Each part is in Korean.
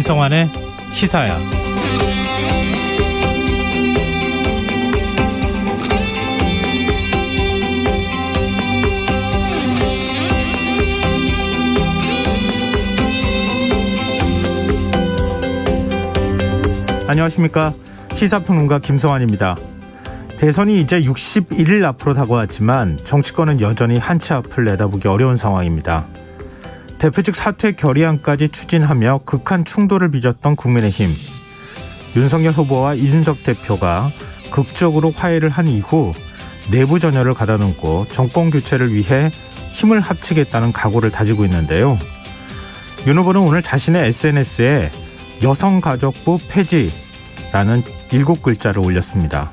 김성환의 시사야. 안녕하십니까. 시사평론가 김성환입니다. 대선이 이제 61일 앞으로 다가왔지만 정치권은 여전히 한 치 앞을 내다보기 어려운 상황입니다. 대표직 사퇴 결의안까지 추진하며 극한 충돌을 빚었던 국민의힘. 윤석열 후보와 이준석 대표가 극적으로 화해를 한 이후 내부 전열을 가다놓고 정권 교체를 위해 힘을 합치겠다는 각오를 다지고 있는데요. 윤 후보는 오늘 자신의 SNS에 여성가족부 폐지라는 7글자를 올렸습니다.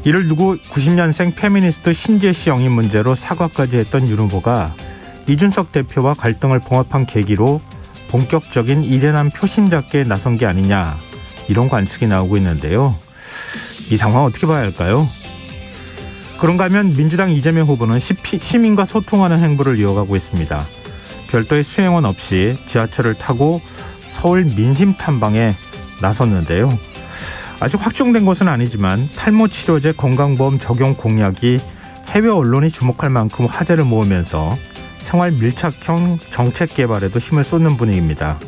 이를 두고 90년생 페미니스트 신재 씨 영입 문제로 사과까지 했던 윤 후보가 이준석 대표와 갈등을 봉합한 계기로 본격적인 이대남 표심잡기에 나선 게 아니냐, 이런 관측이 나오고 있는데요. 이 상황 어떻게 봐야 할까요? 그런가 하면 민주당 이재명 후보는 시민과 소통하는 행보를 이어가고 있습니다. 별도의 수행원 없이 지하철을 타고 서울 민심 탐방에 나섰는데요. 아직 확정된 것은 아니지만 탈모 치료제 건강보험 적용 공약이 해외 언론이 주목할 만큼 화제를 모으면서 생활 밀착형 정책 개발에도 힘을 쏟는 분위기입니다.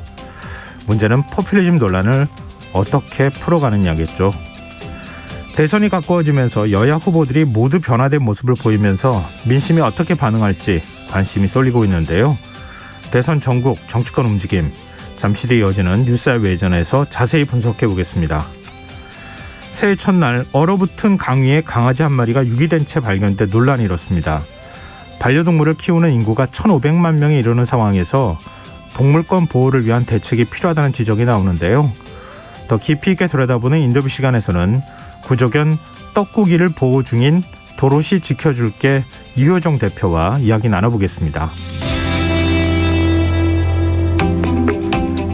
문제는 포퓰리즘 논란을 어떻게 풀어가느냐겠죠. 대선이 가까워지면서 여야 후보들이 모두 변화된 모습을 보이면서 민심이 어떻게 반응할지 관심이 쏠리고 있는데요. 대선 전국 정치권 움직임, 잠시 뒤에 이어지는 뉴스알 외전에서 자세히 분석해 보겠습니다. 새해 첫날 얼어붙은 강위에 강아지 한 마리가 유기된 채 발견돼 논란이 일었습니다. 반려동물을 키우는 인구가 1,500만 명에 이르는 상황에서 동물권 보호를 위한 대책이 필요하다는 지적이 나오는데요. 더 깊이 있게 들여다보는 인터뷰 시간에서는 구조견 떡국이를 보호 중인 도로시 지켜줄게 유효정 대표와 이야기 나눠보겠습니다.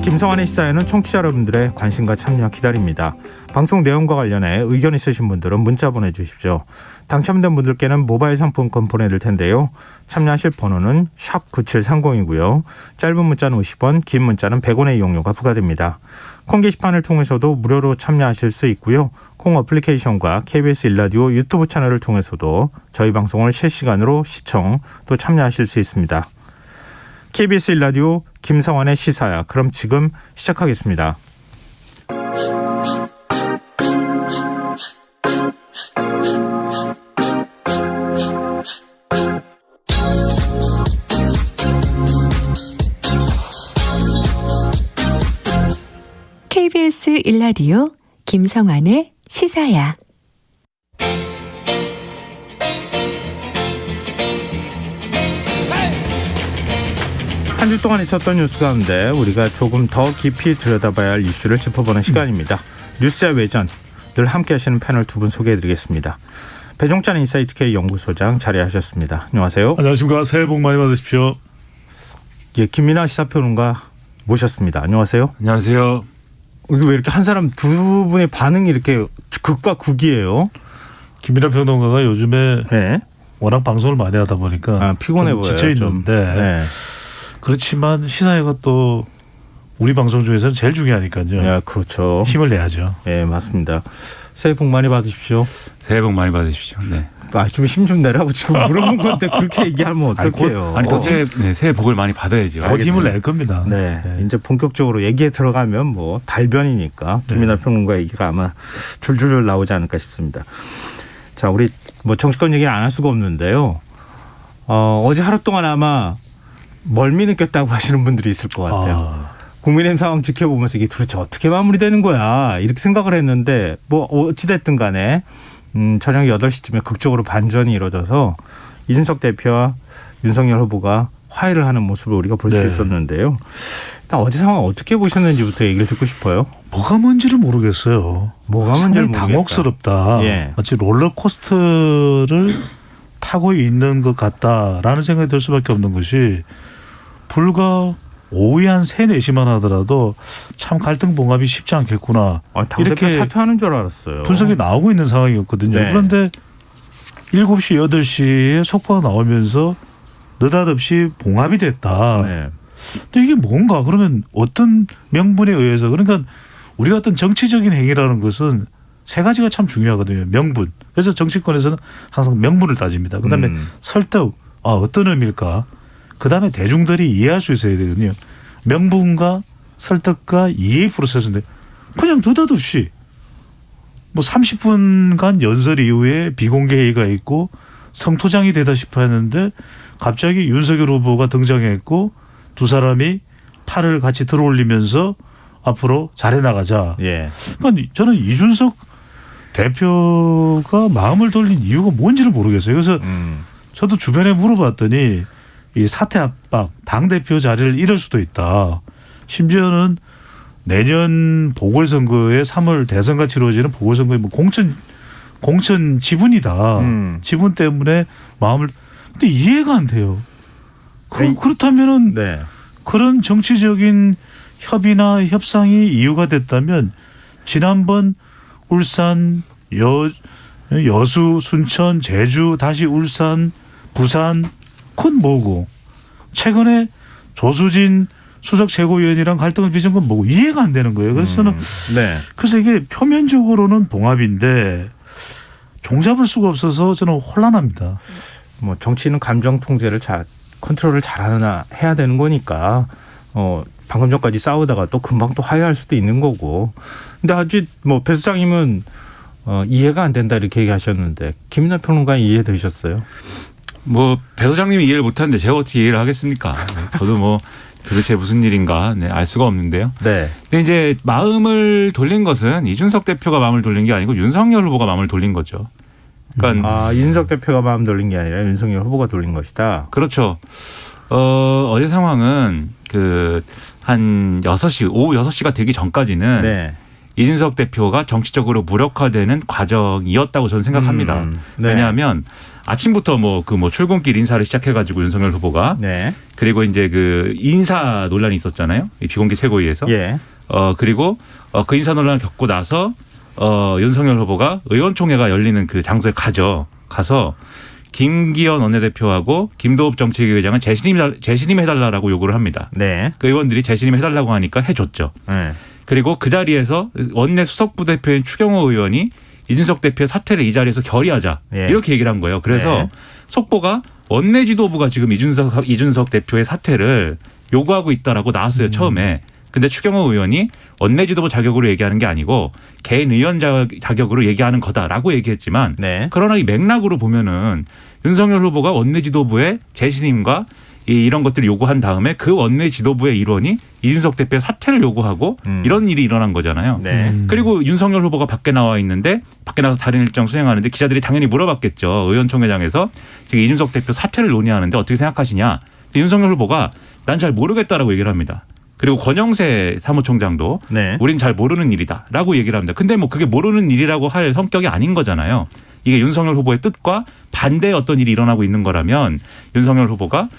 김성환의 시사에는 청취자 여러분들의 관심과 참여 기다립니다. 방송 내용과 관련해 의견 있으신 분들은 문자 보내주십시오. 당첨된 분들께는 모바일 상품권 보내드릴 텐데요. 참여하실 번호는 샵9730이고요. 짧은 문자는 50원, 긴 문자는 100원의 이용료가 부과됩니다. 콩 게시판을 통해서도 무료로 참여하실 수 있고요. 콩 어플리케이션과 KBS 일라디오 유튜브 채널을 통해서도 저희 방송을 실시간으로 시청 또 참여하실 수 있습니다. KBS 일라디오 김성환의 시사야. 그럼 지금 시작하겠습니다. KBS 일라디오 김성환의 시사야. 한 주 동안 있었던 뉴스 가운데 우리가 조금 더 깊이 들여다봐야 할 이슈를 짚어보는 시간입니다. 뉴스의 외전, 늘 함께 하시는 패널 두 분 소개해드리겠습니다. 배종찬 인사이트K 연구소장 자리하셨습니다. 안녕하세요. 안녕하십니까. 새해 복 많이 받으십시오. 예, 김민하 시사평론가 모셨습니다. 안녕하세요. 안녕하세요. 왜 이렇게 한 사람 두 분의 반응이 이렇게 극과 극이에요? 김민하 평론가가 요즘에 네. 워낙 방송을 많이 하다 보니까 피곤해 보여요. 지쳐 있는데 네. 그렇지만 시사회가 또 우리 방송 중에서는 제일 중요하니까요. 네, 그렇죠. 힘을 내야죠. 네, 맞습니다. 새해 복 많이 받으십시오. 새해 복 많이 받으십시오. 네. 좀 힘 좀 내라고 지금 물어본 건데 그렇게 얘기하면 어떡해요. 아니 또 새해 복을 많이 받아야죠. 곧 힘을 낼 겁니다. 네. 이제 본격적으로 얘기에 들어가면 뭐 달변이니까 김민하 평론가 얘기가 아마 줄줄줄 나오지 않을까 싶습니다. 자, 우리 뭐 정치권 얘기는 안 할 수가 없는데요. 어제 하루 동안 아마 멀미 느꼈다고 하시는 분들이 있을 것 같아요. 국민의힘 상황 지켜보면서 이게 도대체 어떻게 마무리되는 거야 이렇게 생각을 했는데 뭐 어찌됐든 간에 저녁 8시쯤에 극적으로 반전이 이루어져서 이준석 대표와 윤석열 후보가 화해를 하는 모습을 우리가 볼 수 있었는데요. 일단 어제 상황 어떻게 보셨는지부터 얘기를 듣고 싶어요. 뭐가 뭔지를 모르겠어요. 뭐가 뭔지를 모르겠다. 당혹스럽다. 예. 마치 롤러코스터를 타고 있는 것 같다라는 생각이 들 수밖에 없는 것이 불과 오후에 한 3, 4시만 하더라도 참 갈등 봉합이 쉽지 않겠구나. 당대표 사퇴하는 줄 알았어요. 분석이 나오고 있는 상황이었거든요. 네. 그런데 7시, 8시에 속보가 나오면서 느닷없이 봉합이 됐다. 네. 근데 이게 뭔가 그러면 어떤 명분에 의해서 그러니까 우리가 어떤 정치적인 행위라는 것은 세 가지가 참 중요하거든요. 명분. 그래서 정치권에서는 항상 명분을 따집니다. 그다음에 설득. 어떤 의미일까? 그다음에 대중들이 이해할 수 있어야 되거든요. 명분과 설득과 이해 프로세스인데 그냥 느닷없이 뭐 30분간 연설 이후에 비공개 회의가 있고 성토장이 되다 싶어 했는데 갑자기 윤석열 후보가 등장했고 두 사람이 팔을 같이 들어올리면서 앞으로 잘해 나가자. 예. 그러니까 저는 이준석 대표가 마음을 돌린 이유가 뭔지를 모르겠어요. 그래서 저도 주변에 물어봤더니 이 사퇴 압박, 당대표 자리를 잃을 수도 있다. 심지어는 내년 보궐선거에 3월 대선과 치러지는 보궐선거에 뭐 공천 지분이다. 지분 때문에 마음을 근데 이해가 안 돼요. 그렇다면은 네. 그런 정치적인 협의나 협상이 이유가 됐다면 지난번 울산, 여수, 순천, 제주, 다시 울산, 부산 큰 뭐고 최근에 조수진 수석 최고위원이랑 갈등을 빚은 건 뭐고 이해가 안 되는 거예요. 그래서 저는 네. 그래서 이게 표면적으로는 봉합인데 종잡을 수가 없어서 저는 혼란합니다. 뭐 정치는 감정 통제를 컨트롤을 잘하나 해야 되는 거니까 방금 전까지 싸우다가 또 금방 또 화해할 수도 있는 거고. 근데 아직 뭐 배 수장님은 이해가 안 된다 이렇게 얘기하셨는데 김민하 평론가 이해되셨어요? 뭐 배 소장님이 이해를 못하는데 제가 어떻게 이해를 하겠습니까? 저도 뭐 도대체 무슨 일인가 알 수가 없는데요. 네. 근데 이제 마음을 돌린 것은 이준석 대표가 마음을 돌린 게 아니고 윤석열 후보가 마음을 돌린 거죠. 그러니까 이준석 대표가 마음 돌린 게 아니라 윤석열 후보가 돌린 것이다. 그렇죠. 어제 상황은 한 6시, 오후 6시가 되기 전까지는 네. 이준석 대표가 정치적으로 무력화되는 과정이었다고 저는 생각합니다. 네. 왜냐하면 아침부터 출근길 인사를 시작해가지고 윤석열 후보가 네. 그리고 이제 인사 논란이 있었잖아요. 이 비공개 최고위에서. 예. 그리고 그 인사 논란을 겪고 나서 윤석열 후보가 의원총회가 열리는 그 장소에 가서 김기현 원내대표하고 김도읍 정책위의장은 재신임 해달라고 요구를 합니다. 네. 그 의원들이 재신임 해달라고 하니까 해줬죠. 네. 그리고 그 자리에서 원내 수석부대표인 추경호 의원이 이준석 대표의 사퇴를 이 자리에서 결의하자 예. 이렇게 얘기를 한 거예요. 그래서 네. 속보가 원내 지도부가 지금 이준석 대표의 사퇴를 요구하고 있다라고 나왔어요. 처음에. 근데 추경호 의원이 원내 지도부 자격으로 얘기하는 게 아니고 개인 의원 자격으로 얘기하는 거다라고 얘기했지만 네. 그러나 이 맥락으로 보면은 윤석열 후보가 원내 지도부의 재신임과 이런 것들을 요구한 다음에 그 원내 지도부의 일원이 이준석 대표의 사퇴를 요구하고 이런 일이 일어난 거잖아요. 네. 그리고 윤석열 후보가 밖에 나와 있는데 밖에 나가서 다른 일정 수행하는데 기자들이 당연히 물어봤겠죠. 의원총회장에서 지금 이준석 대표 사퇴를 논의하는데 어떻게 생각하시냐. 근데 윤석열 후보가 난 잘 모르겠다라고 얘기를 합니다. 그리고 권영세 사무총장도 네. 우린 잘 모르는 일이다라고 얘기를 합니다. 근데 뭐 그게 모르는 일이라고 할 성격이 아닌 거잖아요. 이게 윤석열 후보의 뜻과 반대의 어떤 일이 일어나고 있는 거라면 윤석열 후보가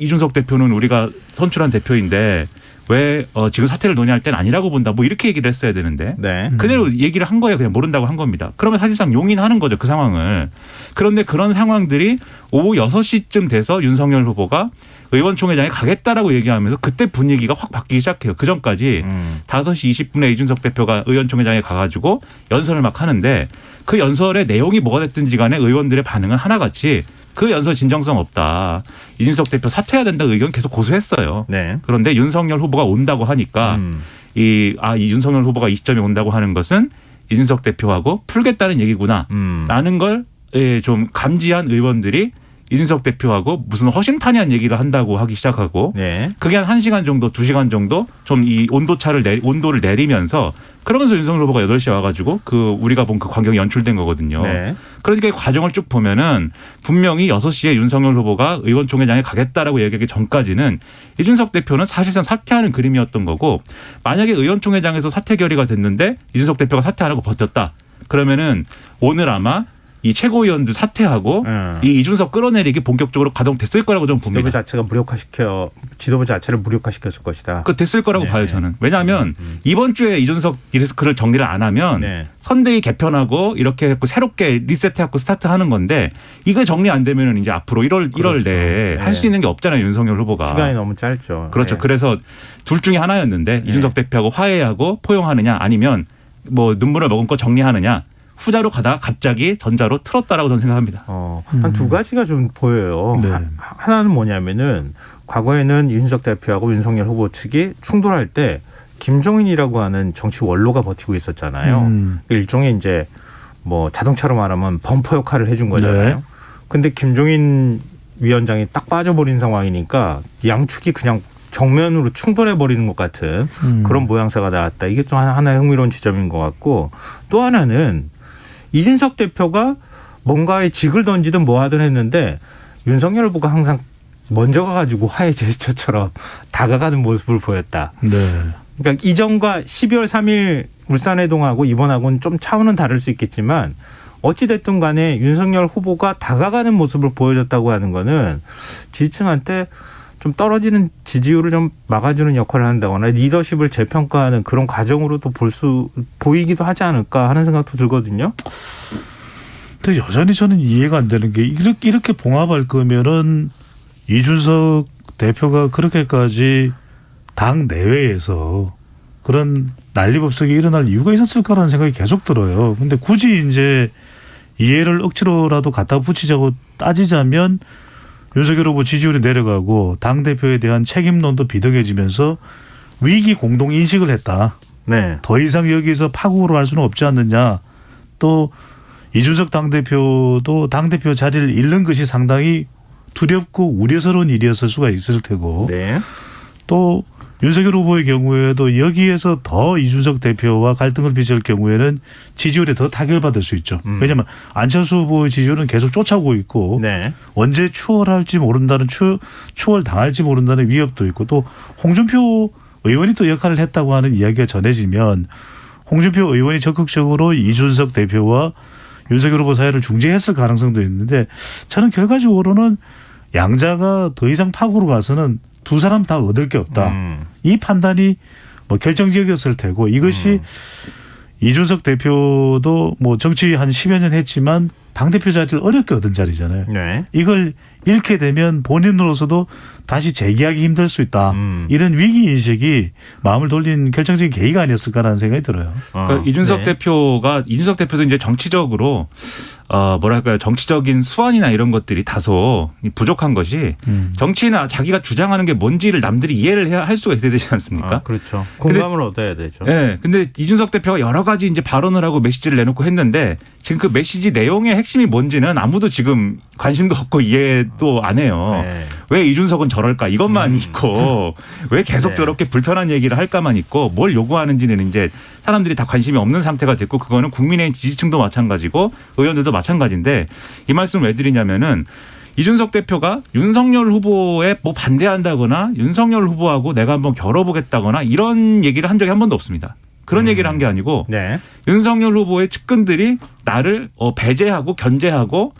이준석 대표는 우리가 선출한 대표인데 왜 지금 사퇴를 논의할 때는 아니라고 본다. 뭐 이렇게 얘기를 했어야 되는데 네. 그대로 얘기를 한 거예요. 그냥 모른다고 한 겁니다. 그러면 사실상 용인하는 거죠. 그 상황을. 그런데 그런 상황들이 오후 6시쯤 돼서 윤석열 후보가 의원총회장에 가겠다라고 얘기하면서 그때 분위기가 확 바뀌기 시작해요. 그 전까지 5시 20분에 이준석 대표가 의원총회장에 가가지고 연설을 막 하는데 그 연설의 내용이 뭐가 됐든지 간에 의원들의 반응은 하나같이 그 연설 진정성 없다. 이준석 대표 사퇴해야 된다 의견 계속 고수했어요. 네. 그런데 윤석열 후보가 온다고 하니까 이 윤석열 후보가 이 시점에 온다고 하는 것은 이준석 대표하고 풀겠다는 얘기구나 라는 걸 좀 감지한 의원들이 이준석 대표하고 무슨 허심탄회한 얘기를 한다고 하기 시작하고 네. 그게 한 1시간 정도 2시간 정도 좀 이 온도를 내리면서 그러면서 윤석열 후보가 8시에 와가지고 우리가 본 그 광경이 연출된 거거든요. 네. 그러니까 이 과정을 쭉 보면은 분명히 6시에 윤석열 후보가 의원총회장에 가겠다라고 얘기하기 전까지는 이준석 대표는 사실상 사퇴하는 그림이었던 거고 만약에 의원총회장에서 사퇴 결의가 됐는데 이준석 대표가 사퇴 안 하고 버텼다. 그러면은 오늘 아마 이 최고위원들 사퇴하고 이 이준석 끌어내리기 본격적으로 가동됐을 거라고 저는 봅니다. 지도부 자체를 무력화시켰을 것이다. 그 됐을 거라고 네. 봐요 저는. 왜냐하면 이번 주에 이준석 리스크를 정리를 안 하면 네. 선대위 개편하고 이렇게 해서 새롭게 리셋해갖고 스타트하는 건데 이거 정리 안 되면 이제 앞으로 1월 그렇죠. 내에 네. 할 수 있는 게 없잖아요 윤석열 후보가. 시간이 너무 짧죠. 그렇죠. 네. 그래서 둘 중에 하나였는데 이준석 대표하고 화해하고 포용하느냐 아니면 뭐 눈물을 머금고 정리하느냐. 후자로 가다가 갑자기 전자로 틀었다라고 저는 생각합니다. 한 두 가지가 좀 보여요. 네. 하나는 뭐냐면은 과거에는 이준석 대표하고 윤석열 후보 측이 충돌할 때 김종인이라고 하는 정치 원로가 버티고 있었잖아요. 일종의 이제 뭐 자동차로 말하면 범퍼 역할을 해준 거잖아요. 네. 근데 김종인 위원장이 딱 빠져버린 상황이니까 양측이 그냥 정면으로 충돌해 버리는 것 같은 그런 모양새가 나왔다. 이게 좀 하나의 흥미로운 지점인 것 같고 또 하나는 이준석 대표가 뭔가에 직을 던지든 뭐 하든 했는데 윤석열 후보가 항상 먼저 가가지고 화해 제스처처럼 다가가는 모습을 보였다. 네. 그러니까 이전과 12월 3일 울산회동하고 이번하고는 좀 차원은 다를 수 있겠지만 어찌됐든 간에 윤석열 후보가 다가가는 모습을 보여줬다고 하는 거는 지지층한테 좀 떨어지는 지지율을 좀 막아주는 역할을 한다거나 리더십을 재평가하는 그런 과정으로도 보이기도 하지 않을까 하는 생각도 들거든요. 근데 여전히 저는 이해가 안 되는 게 이렇게 봉합할 거면은 이준석 대표가 그렇게까지 당 내외에서 그런 난리법석이 일어날 이유가 있었을 거라는 생각이 계속 들어요. 근데 굳이 이제 이해를 억지로라도 갖다 붙이자고 따지자면 윤석열 후보 지지율이 내려가고 당대표에 대한 책임론도 비등해지면서 위기 공동 인식을 했다. 네. 더 이상 여기서 파국으로 할 수는 없지 않느냐. 또 이준석 당대표도 당대표 자리를 잃는 것이 상당히 두렵고 우려스러운 일이었을 수가 있을 테고 네. 또 윤석열 후보의 경우에도 여기에서 더 이준석 대표와 갈등을 빚을 경우에는 지지율에 더 타결받을 수 있죠. 왜냐하면 안철수 후보의 지지율은 계속 쫓아오고 있고 네. 언제 추월할지 모른다는 추월 당할지 모른다는 위협도 있고 또 홍준표 의원이 또 역할을 했다고 하는 이야기가 전해지면 홍준표 의원이 적극적으로 이준석 대표와 윤석열 후보 사이를 중재했을 가능성도 있는데 저는 결과적으로는 양자가 더 이상 파국으로 가서는 두 사람 다 얻을 게 없다. 이 판단이 뭐 결정적이었을 테고 이것이 이준석 대표도 뭐 정치 한 10여 년 했지만 당대표 자리를 어렵게 얻은 자리잖아요. 네. 이걸 잃게 되면 본인으로서도 다시 재기하기 힘들 수 있다. 이런 위기인식이 마음을 돌린 결정적인 계기가 아니었을까라는 생각이 들어요. 그러니까 이준석 대표도 이제 정치적으로 뭐랄까요 정치적인 수완이나 이런 것들이 다소 부족한 것이 정치나 자기가 주장하는 게 뭔지를 남들이 이해를 할 수가 있어야 되지 않습니까? 그렇죠. 공감을 얻어야 되죠. 네, 근데 이준석 대표가 여러 가지 이제 발언을 하고 메시지를 내놓고 했는데 지금 그 메시지 내용의 핵심이 뭔지는 아무도 지금 관심도 없고 이해도 안 해요. 네. 왜 이준석은 저럴까 이것만 있고 왜 계속 네. 저렇게 불편한 얘기를 할까만 있고 뭘 요구하는지는 이제 사람들이 다 관심이 없는 상태가 됐고 그거는 국민의힘 지지층도 마찬가지고 의원들도 마찬가지인데 이 말씀을 왜 드리냐면은 이준석 대표가 윤석열 후보에 뭐 반대한다거나 윤석열 후보하고 내가 한번 겨뤄보겠다거나 이런 얘기를 한 적이 한 번도 없습니다. 그런 얘기를 한 게 아니고 네. 윤석열 후보의 측근들이 나를 배제하고 견제하고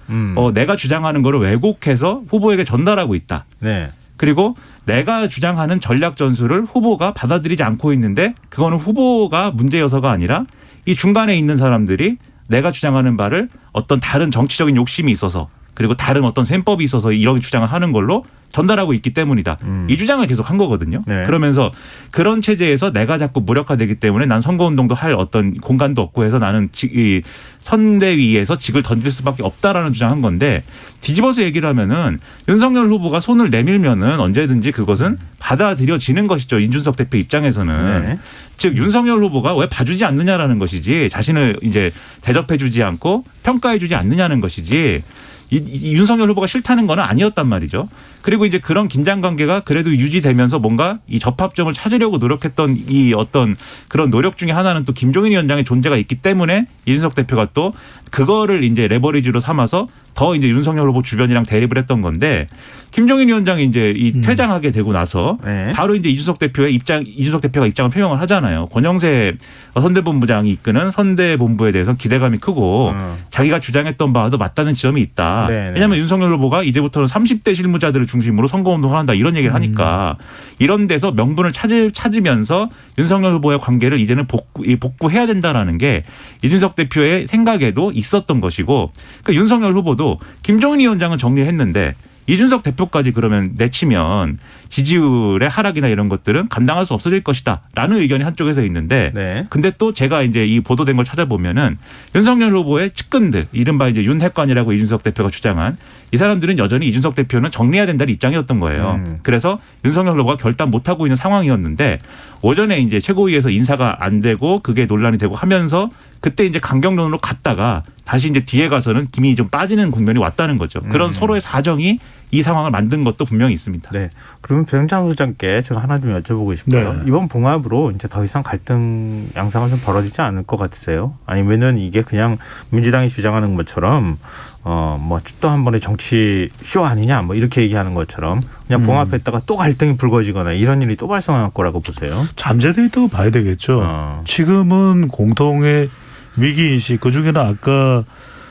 내가 주장하는 거를 왜곡해서 후보에게 전달하고 있다. 네. 그리고 내가 주장하는 전략 전술을 후보가 받아들이지 않고 있는데 그거는 후보가 문제여서가 아니라 이 중간에 있는 사람들이 내가 주장하는 바를 어떤 다른 정치적인 욕심이 있어서 그리고 다른 어떤 셈법이 있어서 이런 주장을 하는 걸로 전달하고 있기 때문이다. 이 주장을 계속 한 거거든요. 네. 그러면서 그런 체제에서 내가 자꾸 무력화되기 때문에 난 선거운동도 할 어떤 공간도 없고 해서 나는 이 선대위에서 직을 던질 수밖에 없다라는 주장한 건데 뒤집어서 얘기를 하면은 윤석열 후보가 손을 내밀면은 언제든지 그것은 받아들여지는 것이죠. 이준석 대표 입장에서는. 네. 즉 윤석열 후보가 왜 봐주지 않느냐라는 것이지 자신을 이제 대접해주지 않고 평가해주지 않느냐는 것이지 이 윤석열 후보가 싫다는 건 아니었단 말이죠. 그리고 이제 그런 긴장 관계가 그래도 유지되면서 뭔가 이 접합점을 찾으려고 노력했던 이 어떤 그런 노력 중에 하나는 또 김종인 위원장의 존재가 있기 때문에 이준석 대표가 또 그거를 이제 레버리지로 삼아서 더 이제 윤석열 후보 주변이랑 대립을 했던 건데 김종인 위원장이 이제 이 퇴장하게 되고 나서 네. 바로 이제 이준석 대표가 입장을 표명을 하잖아요. 권영세 선대본부장이 이끄는 선대본부에 대해서 기대감이 크고 자기가 주장했던 바와도 맞다는 지점이 있다. 네네. 왜냐하면 윤석열 후보가 이제부터는 30대 실무자들을 중심으로 선거운동을 한다 이런 얘기를 하니까 이런 데서 명분을 찾으면서 윤석열 후보의 관계를 이제는 복구해야 된다라는 게 이준석 대표의 생각에도 있었던 것이고 그러니까 윤석열 후보도 김종인 위원장은 정리했는데 이준석 대표까지 그러면 내치면 지지율의 하락이나 이런 것들은 감당할 수 없어질 것이다라는 의견이 한쪽에서 있는데 네. 근데 또 제가 이제 이 보도된 걸 찾아보면은 윤석열 후보의 측근들 이른바 이제 윤핵관이라고 이준석 대표가 주장한 이 사람들은 여전히 이준석 대표는 정리해야 된다는 입장이었던 거예요. 그래서 윤석열 후보가 결단 못하고 있는 상황이었는데 오전에 이제 최고위에서 인사가 안 되고 그게 논란이 되고 하면서 그때 이제 강경론으로 갔다가 다시 이제 뒤에 가서는 김이 좀 빠지는 국면이 왔다는 거죠. 그런 서로의 사정이 이 상황을 만든 것도 분명히 있습니다. 네. 그러면 배영찬 소장께 제가 하나 좀 여쭤보고 싶어요. 네. 이번 봉합으로 이제 더 이상 갈등 양상은 좀 벌어지지 않을 것 같으세요? 아니면은 이게 그냥 민주당이 주장하는 것처럼 뭐 또 한 번의 정치 쇼 아니냐 뭐 이렇게 얘기하는 것처럼 그냥 봉합했다가 또 갈등이 불거지거나 이런 일이 또 발생할 거라고 보세요? 잠재돼 있다고 봐야 되겠죠. 지금은 공통의 위기인식 그중에는 아까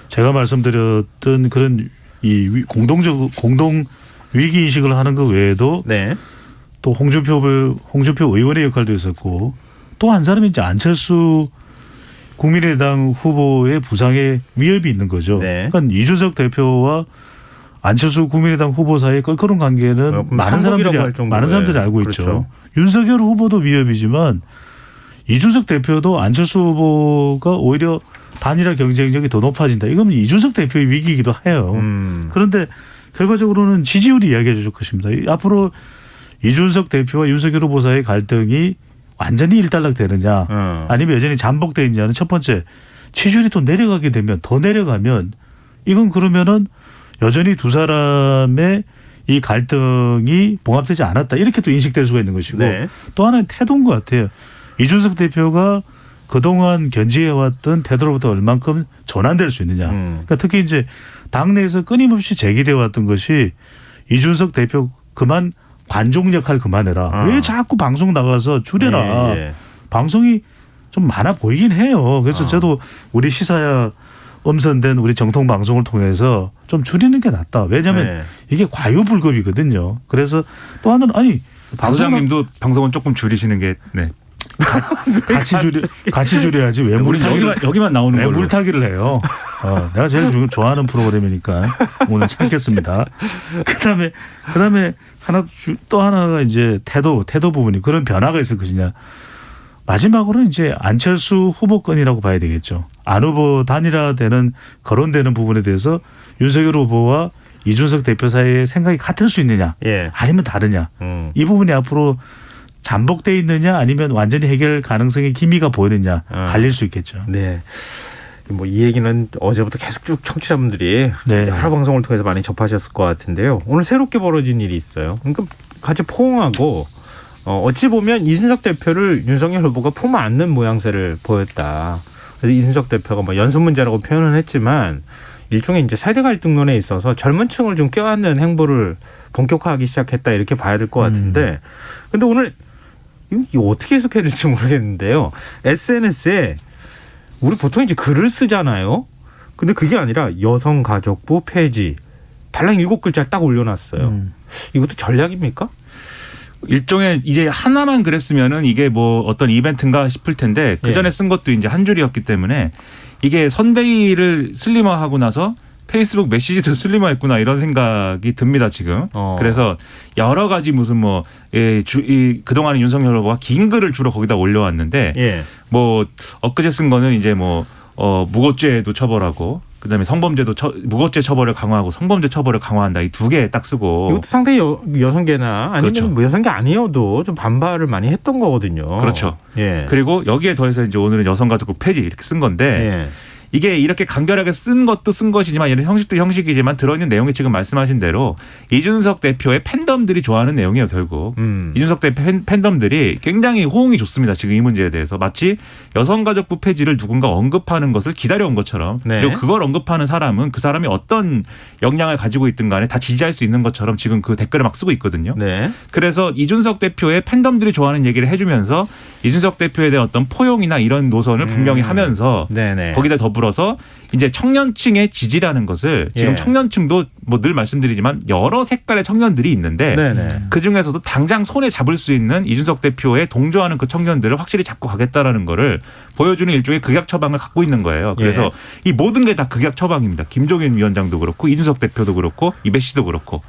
제가 말씀드렸던 그런 이 공동 위기인식을 하는 것 외에도 네. 또 홍준표 의원의 역할도 있었고 또 한 사람이 이제 안철수 국민의당 후보의 부상에 위협이 있는 거죠. 네. 그러니까 이준석 대표와 안철수 국민의당 후보 사이의 껄끄러운 관계는 많은 사람들이 알고 그렇죠. 있죠. 윤석열 후보도 위협이지만 이준석 대표도 안철수 후보가 오히려 단일화 경쟁력이 더 높아진다. 이건 이준석 대표의 위기이기도 해요. 그런데 결과적으로는 지지율이 이야기해 줄 것입니다. 앞으로 이준석 대표와 윤석열 후보 사이의 갈등이 완전히 일단락되느냐 아니면 여전히 잠복되어 있느냐는 첫 번째 지지율이 또 내려가게 되면 더 내려가면 이건 그러면은 여전히 두 사람의 이 갈등이 봉합되지 않았다. 이렇게 또 인식될 수가 있는 것이고 네. 또 하나는 태도인 것 같아요. 이준석 대표가 그동안 견지해왔던 태도로부터 얼만큼 전환될 수 있느냐. 그러니까 특히 이제 당내에서 끊임없이 제기되어 왔던 것이 이준석 대표 그만 관종 역할 그만해라. 왜 자꾸 방송 나가서 줄여라. 예. 방송이 좀 많아 보이긴 해요. 그래서 저도 우리 시사야 엄선된 우리 정통 방송을 통해서 좀 줄이는 게 낫다. 왜냐하면 네. 이게 과유불급이거든요. 그래서 또 하나는 아니 방송님도 방송은 조금 줄이시는 게 네. 같이 줄여야지 왜 우리 여기만 나오는 왜 걸로. 물타기를 해요. 내가 제일 좋아하는 프로그램이니까 오늘 참겠습니다. 그다음에 또 하나가 이제 태도 부분이 그런 변화가 있을 것이냐. 마지막으로는 이제 안철수 후보권이라고 봐야 되겠죠. 안 후보 단일화되는 거론되는 부분에 대해서 윤석열 후보와 이준석 대표 사이의 생각이 같을 수 있느냐, 예. 아니면 다르냐. 이 부분이 앞으로 잠복돼 있느냐 아니면 완전히 해결 가능성의 기미가 보이느냐 갈릴 수 있겠죠. 네. 뭐 이 얘기는 어제부터 계속 쭉 청취자분들이 네. 여러 방송을 통해서 많이 접하셨을 것 같은데요. 오늘 새롭게 벌어진 일이 있어요. 그러니까 같이 포옹하고 어찌 보면 이준석 대표를 윤석열 후보가 품어 안는 모양새를 보였다. 그래서 이준석 대표가 뭐 연습 문제라고 표현은 했지만 일종의 이제 세대 갈등론에 있어서 젊은 층을 좀 껴안는 행보를 본격화하기 시작했다 이렇게 봐야 될 것 같은데 근데 오늘 이거 어떻게 해석해야 될지 모르겠는데요. SNS에 우리 보통 이제 글을 쓰잖아요. 근데 그게 아니라 여성가족부 폐지 달랑 7글자 딱 올려놨어요. 이것도 전략입니까? 일종의 이제 하나만 그랬으면은 이게 뭐 어떤 이벤트인가 싶을 텐데 그 전에 쓴 것도 이제 한 줄이었기 때문에 이게 선대위를 슬림화하고 나서 페이스북 메시지도 슬림화했구나 이런 생각이 듭니다 지금. 그래서 여러 가지 무슨 뭐 그동안에 윤석열 후보가 긴 글을 주로 거기다 올려왔는데 뭐 엊그제 쓴 거는 이제 뭐 무고죄도 처벌하고 그다음에 성범죄도 무고죄 처벌을 강화하고 성범죄 처벌을 강화한다 이 두 개 딱 쓰고 이것도 상당히 여성계나 아니면 그렇죠. 뭐 여성계 아니어도 좀 반발을 많이 했던 거거든요. 그렇죠. 예. 그리고 여기에 더해서 이제 오늘은 여성가족부 폐지 이렇게 쓴 건데 이게 이렇게 간결하게 쓴 것도 쓴 것이지만 이런 형식도 형식이지만 들어있는 내용이 지금 말씀하신 대로 이준석 대표의 팬덤들이 좋아하는 내용이에요 결국. 이준석 대표 팬덤들이 굉장히 호응이 좋습니다. 지금 이 문제에 대해서 마치 여성가족부 폐지를 누군가 언급하는 것을 기다려온 것처럼 네. 그리고 그걸 언급하는 사람은 그 사람이 어떤 역량을 가지고 있든 간에 다 지지할 수 있는 것처럼 지금 그 댓글을 막 쓰고 있거든요. 네. 그래서 이준석 대표의 팬덤들이 좋아하는 얘기를 해주면서 이준석 대표에 대한 어떤 포용이나 이런 노선을 분명히 하면서 네네. 거기다 더불어서 이제 청년층의 지지라는 것을 지금 예. 청년층도 뭐 늘 말씀드리지만 여러 색깔의 청년들이 있는데 네네. 그 중에서도 당장 손에 잡을 수 있는 이준석 대표에 동조하는 그 청년들을 확실히 잡고 가겠다라는 거를 보여주는 일종의 극약 처방을 갖고 있는 거예요. 그래서 예. 이 모든 게 다 극약 처방입니다. 김종인 위원장도 그렇고 이준석 대표도 그렇고 이배 씨도 그렇고.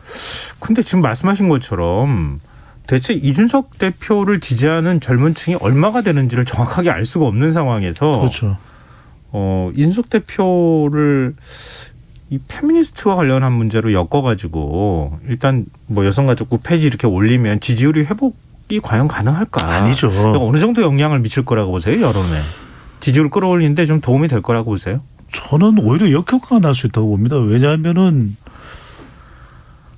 근데 지금 말씀하신 것처럼 대체 이준석 대표를 지지하는 젊은 층이 얼마가 되는지를 정확하게 알 수가 없는 상황에서 그렇죠. 이준석 대표를 이 페미니스트와 관련한 문제로 엮어가지고 일단 뭐 여성가족부 폐지 이렇게 올리면 지지율이 회복이 과연 가능할까? 아니죠. 그러니까 어느 정도 영향을 미칠 거라고 보세요, 여론에? 지지율 끌어올리는데 좀 도움이 될 거라고 보세요? 저는 오히려 역효과가 날 수 있다고 봅니다. 왜냐하면은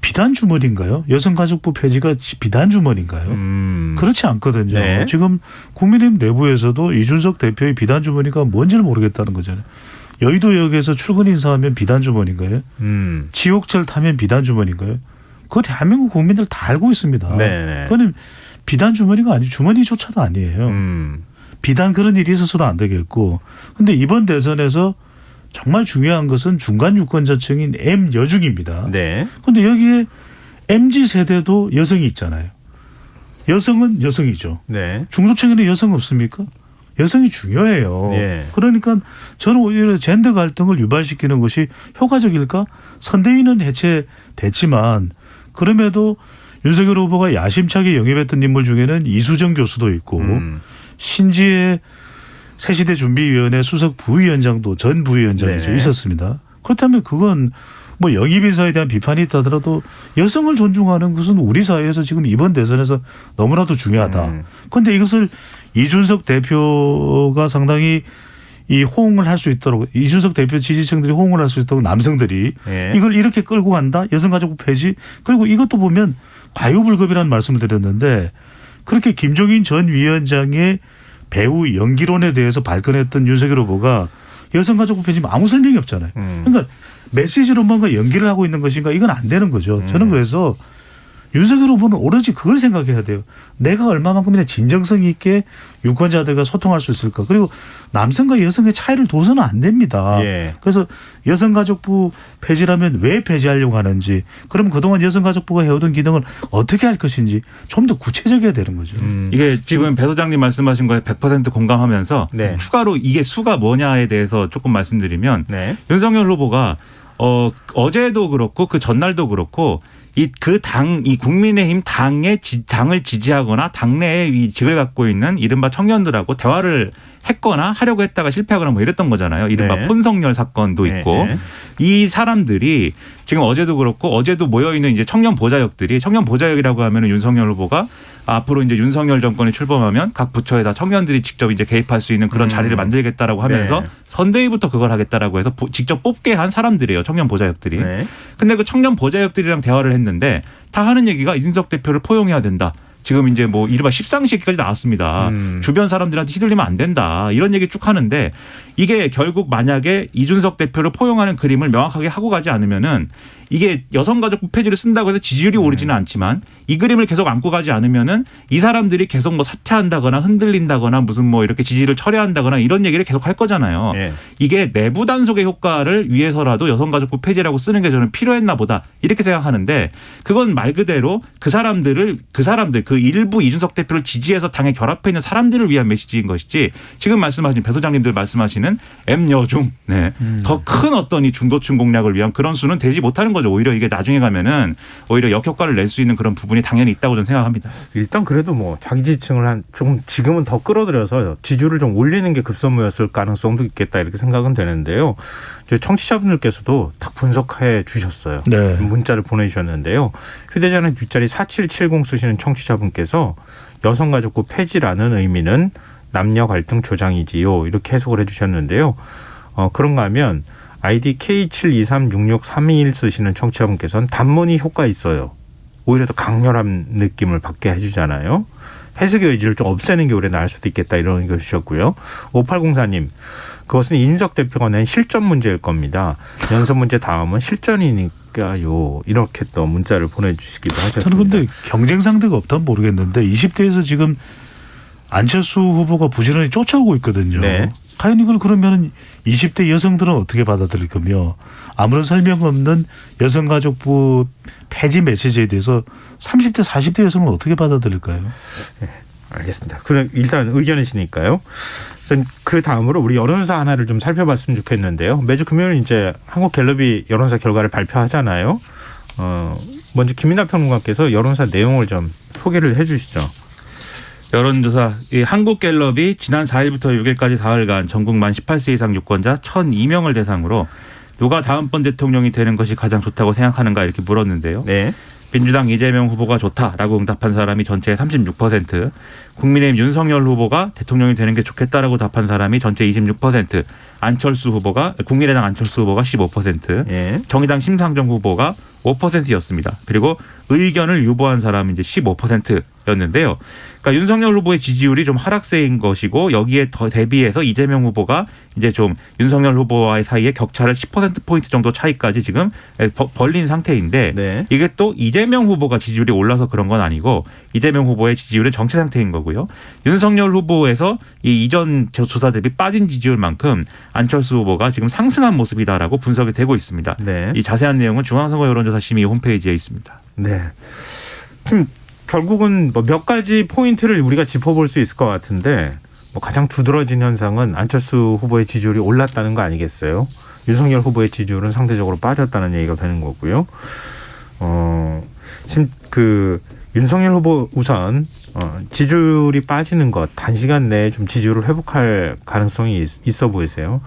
비단 주머니인가요? 여성가족부 폐지가 비단 주머니인가요? 그렇지 않거든요. 네. 지금 국민의힘 내부에서도 이준석 대표의 비단 주머니가 뭔지를 모르겠다는 거잖아요. 여의도역에서 출근 인사하면 비단 주머니인가요? 지옥철 타면 비단 주머니인가요? 그거 대한민국 국민들 다 알고 있습니다. 네. 그거는 비단 주머니가 아니고 주머니조차도 아니에요. 비단 그런 일이 있어서도 안 되겠고. 근데 이번 대선에서 정말 중요한 것은 중간 유권자층인 M 여중입니다. 네. 그런데 여기에 MZ 세대도 여성이 있잖아요. 여성은 여성이죠. 네. 중도층에는 여성 없습니까? 여성이 중요해요. 예. 그러니까 저는 오히려 젠더 갈등을 유발시키는 것이 효과적일까? 선대위는 해체됐지만 그럼에도 윤석열 후보가 야심차게 영입했던 인물 중에는 이수정 교수도 있고 신지혜 새시대 준비위원회 수석 부위원장도 전 부위원장이죠. 네. 있었습니다. 그렇다면 그건 뭐 영입 인사에 대한 비판이 있다더라도 여성을 존중하는 것은 우리 사회에서 지금 이번 대선에서 너무나도 중요하다. 그런데 이것을 이준석 대표가 상당히 이 호응을 할 수 있도록 이준석 대표 지지층들이 호응을 할 수 있도록 남성들이 네. 이걸 이렇게 끌고 간다. 여성가족부 폐지. 그리고 이것도 보면 과유불급이라는 말씀을 드렸는데 그렇게 김종인 전 위원장의 배우 연기론에 대해서 발끈했던 윤석열 후보가 여성가족부 폐지면 아무 설명이 없잖아요. 그러니까 메시지로만과 연기를 하고 있는 것인가 이건 안 되는 거죠. 저는 그래서 윤석열 후보는 오로지 그걸 생각해야 돼요. 내가 얼마만큼이나 진정성 있게 유권자들과 소통할 수 있을까. 그리고 남성과 여성의 차이를 둬서는 안 됩니다. 예. 그래서 여성가족부 폐지라면 왜 폐지하려고 하는지 그럼 그동안 여성가족부가 해오던 기능을 어떻게 할 것인지 좀 더 구체적이어야 되는 거죠. 이게 지금 배 소장님 말씀하신 거에 100% 공감하면서 네. 추가로 이게 수가 뭐냐에 대해서 조금 말씀드리면 네. 윤석열 후보가 어제도 그렇고 그 전날도 그렇고 이 국민의힘 당을 지지하거나 당내에 이 직을 갖고 있는 이른바 청년들하고 대화를 했거나 하려고 했다가 실패하거나 뭐 이랬던 거잖아요. 이른바 네. 폰성열 사건도 있고 네. 이 사람들이 지금 어제도 그렇고 어제도 모여있는 이제 청년 보좌역이라고 하면은 윤석열 후보가 앞으로 이제 윤석열 정권이 출범하면 각 부처에다 청년들이 직접 이제 개입할 수 있는 그런 자리를 만들겠다라고 하면서 네. 선대위부터 그걸 하겠다라고 해서 직접 뽑게 한 사람들이에요. 청년 보좌역들이. 네. 근데 그 청년 보좌역들이랑 대화를 했는데 다 하는 얘기가 이준석 대표를 포용해야 된다. 지금 이제 뭐 이른바 십상시 얘기까지 나왔습니다. 주변 사람들한테 휘둘리면 안 된다. 이런 얘기 쭉 하는데 이게 결국 만약에 이준석 대표를 포용하는 그림을 명확하게 하고 가지 않으면은 이게 여성가족부 폐지를 쓴다고 해서 지지율이 오르지는 않지만 이 그림을 계속 안고 가지 않으면은 이 사람들이 계속 뭐 사퇴한다거나 흔들린다거나 무슨 뭐 이렇게 지지를 철회한다거나 이런 얘기를 계속 할 거잖아요. 네. 이게 내부 단속의 효과를 위해서라도 여성가족부 폐지라고 쓰는 게 저는 필요했나 보다 이렇게 생각하는데 그건 말 그대로 그 사람들 그 일부 이준석 대표를 지지해서 당에 결합해 있는 사람들을 위한 메시지인 것이지 지금 말씀하신 배 소장님들 말씀하시는 M여중 더 큰 어떤 이 중도층 공략을 위한 그런 수는 되지 못하는 거죠. 오히려 이게 나중에 가면은 오히려 역효과를 낼 수 있는 그런 부분이 당연히 있다고 저는 생각합니다. 일단 그래도 뭐 자기 지지층을 조금 지금은 더 끌어들여서 지지율을 좀 올리는 게 급선무였을 가능성도 있겠다 이렇게 생각은 되는데요. 청취자분들께서도 딱 분석해 주셨어요. 네. 문자를 보내주셨는데요. 휴대전화 뒷자리 4770 쓰시는 청취자분께서 여성가족부 폐지라는 의미는 남녀 갈등 조장이지요. 이렇게 해석을 해 주셨는데요. 그런가 하면 아이디 K72366321 쓰시는 청취자분께서는 단문이 효과 있어요. 오히려 더 강렬한 느낌을 받게 해주잖아요. 해석의 의지를 좀 없애는 게 오히려 나을 수도 있겠다 이런 의견 주셨고요. 5804님, 그것은 이준석 대표가 낸 실전 문제일 겁니다. 연습 문제 다음은 실전이니까요. 이렇게 또 문자를 보내주시기도 하셨습니다. 저는 근데 경쟁 상대가 없다면 모르겠는데 20대에서 지금 안철수 후보가 부지런히 쫓아오고 있거든요. 네. 과연 이걸 그러면 20대 여성들은 어떻게 받아들일 거며 아무런 설명 없는 여성가족부 폐지 메시지에 대해서 30대 40대 여성은 어떻게 받아들일까요? 네, 알겠습니다. 그럼 일단 의견이시니까요. 그 다음으로 우리 여론조사 하나를 좀 살펴봤으면 좋겠는데요. 매주 금요일 이제 한국갤럽이 여론조사 결과를 발표하잖아요. 먼저 김민하 평론가께서 여론조사 내용을 좀 소개를 해주시죠. 여론조사 이 한국갤럽이 지난 4일부터 6일까지 사흘간 전국 만 18세 이상 유권자 1,002명을 대상으로 누가 다음번 대통령이 되는 것이 가장 좋다고 생각하는가 이렇게 물었는데요. 네. 민주당 이재명 후보가 좋다라고 응답한 사람이 전체의 36%, 국민의힘 윤석열 후보가 대통령이 되는 게 좋겠다라고 답한 사람이 전체 26%, 국민의당 안철수 후보가 15%, 예. 정의당 심상정 후보가 5%였습니다. 그리고 의견을 유보한 사람은 이제 15%였는데요. 그러니까 윤석열 후보의 지지율이 좀 하락세인 것이고 여기에 더 대비해서 이재명 후보가 이제 좀 윤석열 후보와의 사이에 격차를 10%포인트 정도 차이까지 지금 벌린 상태인데 네. 이게 또 이재명 후보가 지지율이 올라서 그런 건 아니고 이재명 후보의 지지율은 정체 상태인 거고요. 윤석열 후보에서 이 이전 조사 대비 빠진 지지율만큼 안철수 후보가 지금 상승한 모습이다라고 분석이 되고 있습니다. 네. 이 자세한 내용은 중앙선거 여론조사심의 홈페이지에 있습니다. 네. 지금 결국은 뭐 몇 가지 포인트를 우리가 짚어볼 수 있을 것 같은데 뭐 가장 두드러진 현상은 안철수 후보의 지지율이 올랐다는 거 아니겠어요? 윤석열 후보의 지지율은 상대적으로 빠졌다는 얘기가 되는 거고요. 지금 그 윤석열 후보 우선 지지율이 빠지는 것 단시간 내에 좀 지지율을 회복할 가능성이 있어 보이세요?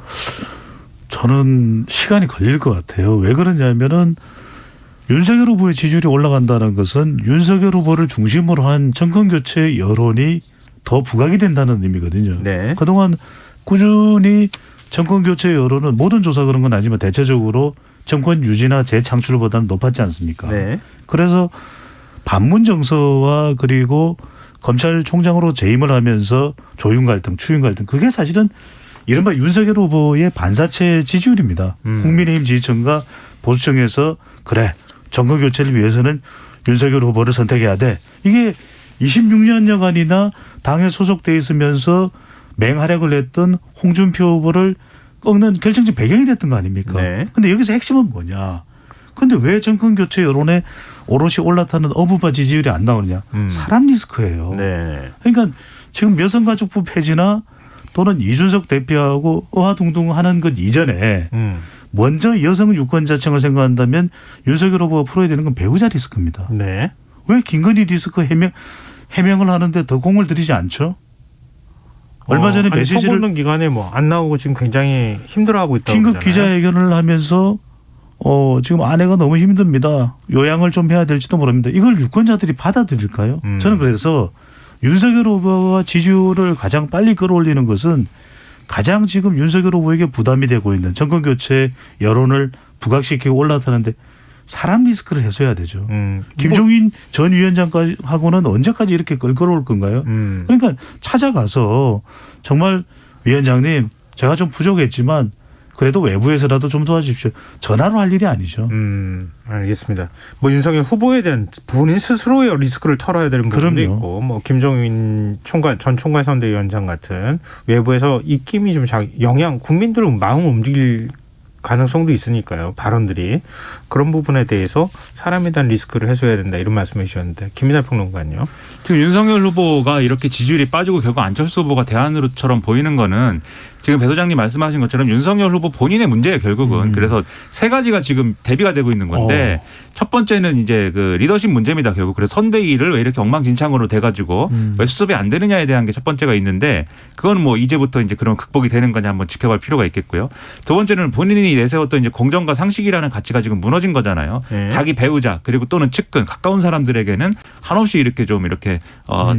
저는 시간이 걸릴 것 같아요. 왜 그러냐면은 윤석열 후보의 지지율이 올라간다는 것은 윤석열 후보를 중심으로 한 정권교체 여론이 더 부각이 된다는 의미거든요. 네. 그동안 꾸준히 정권교체 여론은 모든 조사 그런 건 아니지만 대체적으로 정권 유지나 재창출보다는 높았지 않습니까? 네. 그래서 반문 정서와 그리고 검찰총장으로 재임을 하면서 조윤 갈등, 추윤 갈등 그게 사실은 이른바 윤석열 후보의 반사체 지지율입니다. 국민의힘 지지층과 보수층에서 그래 정권 교체를 위해서는 윤석열 후보를 선택해야 돼. 이게 26년여간이나 당에 소속돼 있으면서 맹활약을 했던 홍준표 후보를 꺾는 결정적 배경이 됐던 거 아닙니까? 네. 근데 여기서 핵심은 뭐냐? 근데 왜 정권 교체 여론에 오롯이 올라타는 어부바 지지율이 안 나오느냐? 사람 리스크예요. 네. 그러니까 지금 여성가족부 폐지나 또는 이준석 대표하고 어하둥둥하는 것 이전에 먼저 여성 유권자층을 생각한다면 윤석열 후보가 풀어야 되는 건 배우자 리스크입니다. 네. 왜 김건희 리스크 해명을 하는데 더 공을 들이지 않죠? 얼마 전에 메시지를 선거운동 기간에 뭐 안 나오고 지금 굉장히 힘들어하고 있다고 긴급 그러잖아요. 기자회견을 하면서 지금 아내가 너무 힘듭니다. 요양을 좀 해야 될지도 모릅니다. 이걸 유권자들이 받아들일까요? 저는 그래서 윤석열 후보와 지지율을 가장 빨리 끌어올리는 것은 가장 지금 윤석열 후보에게 부담이 되고 있는 정권교체 여론을 부각시키고 올라타는데 사람 리스크를 해소해야 되죠. 김종인 전 위원장하고는 언제까지 이렇게 끌어올 건가요? 그러니까 찾아가서 정말 위원장님 제가 좀 부족했지만 그래도 외부에서라도 좀 도와주십시오. 전화로 할 일이 아니죠. 알겠습니다. 뭐 윤석열 후보에 대한 본인 스스로의 리스크를 털어야 되는 부분도 그럼요. 있고, 뭐 김종인 전 총괄 선대위원장 같은 외부에서 입김이 좀 국민들 마음 움직일 가능성도 있으니까요. 발언들이 그런 부분에 대해서 사람에 대한 리스크를 해소해야 된다 이런 말씀해 주셨는데 김민하 평론가는요. 지금 윤석열 후보가 이렇게 지지율이 빠지고 결국 안철수 후보가 대안으로처럼 보이는 거는 지금 배 소장님 말씀하신 것처럼 윤석열 후보 본인의 문제예요, 결국은. 그래서 세 가지가 지금 대비가 되고 있는 건데 첫 번째는 이제 그 리더십 문제입니다, 결국. 그래서 선대위를 왜 이렇게 엉망진창으로 돼가지고 왜 수습이 안 되느냐에 대한 게 첫 번째가 있는데 그건 뭐 이제부터 이제 그런 극복이 되는 거냐 한번 지켜볼 필요가 있겠고요. 두 번째는 본인이 내세웠던 이제 공정과 상식이라는 가치가 지금 무너진 거잖아요. 네. 자기 배우자 그리고 또는 측근 가까운 사람들에게는 한없이 이렇게 좀 이렇게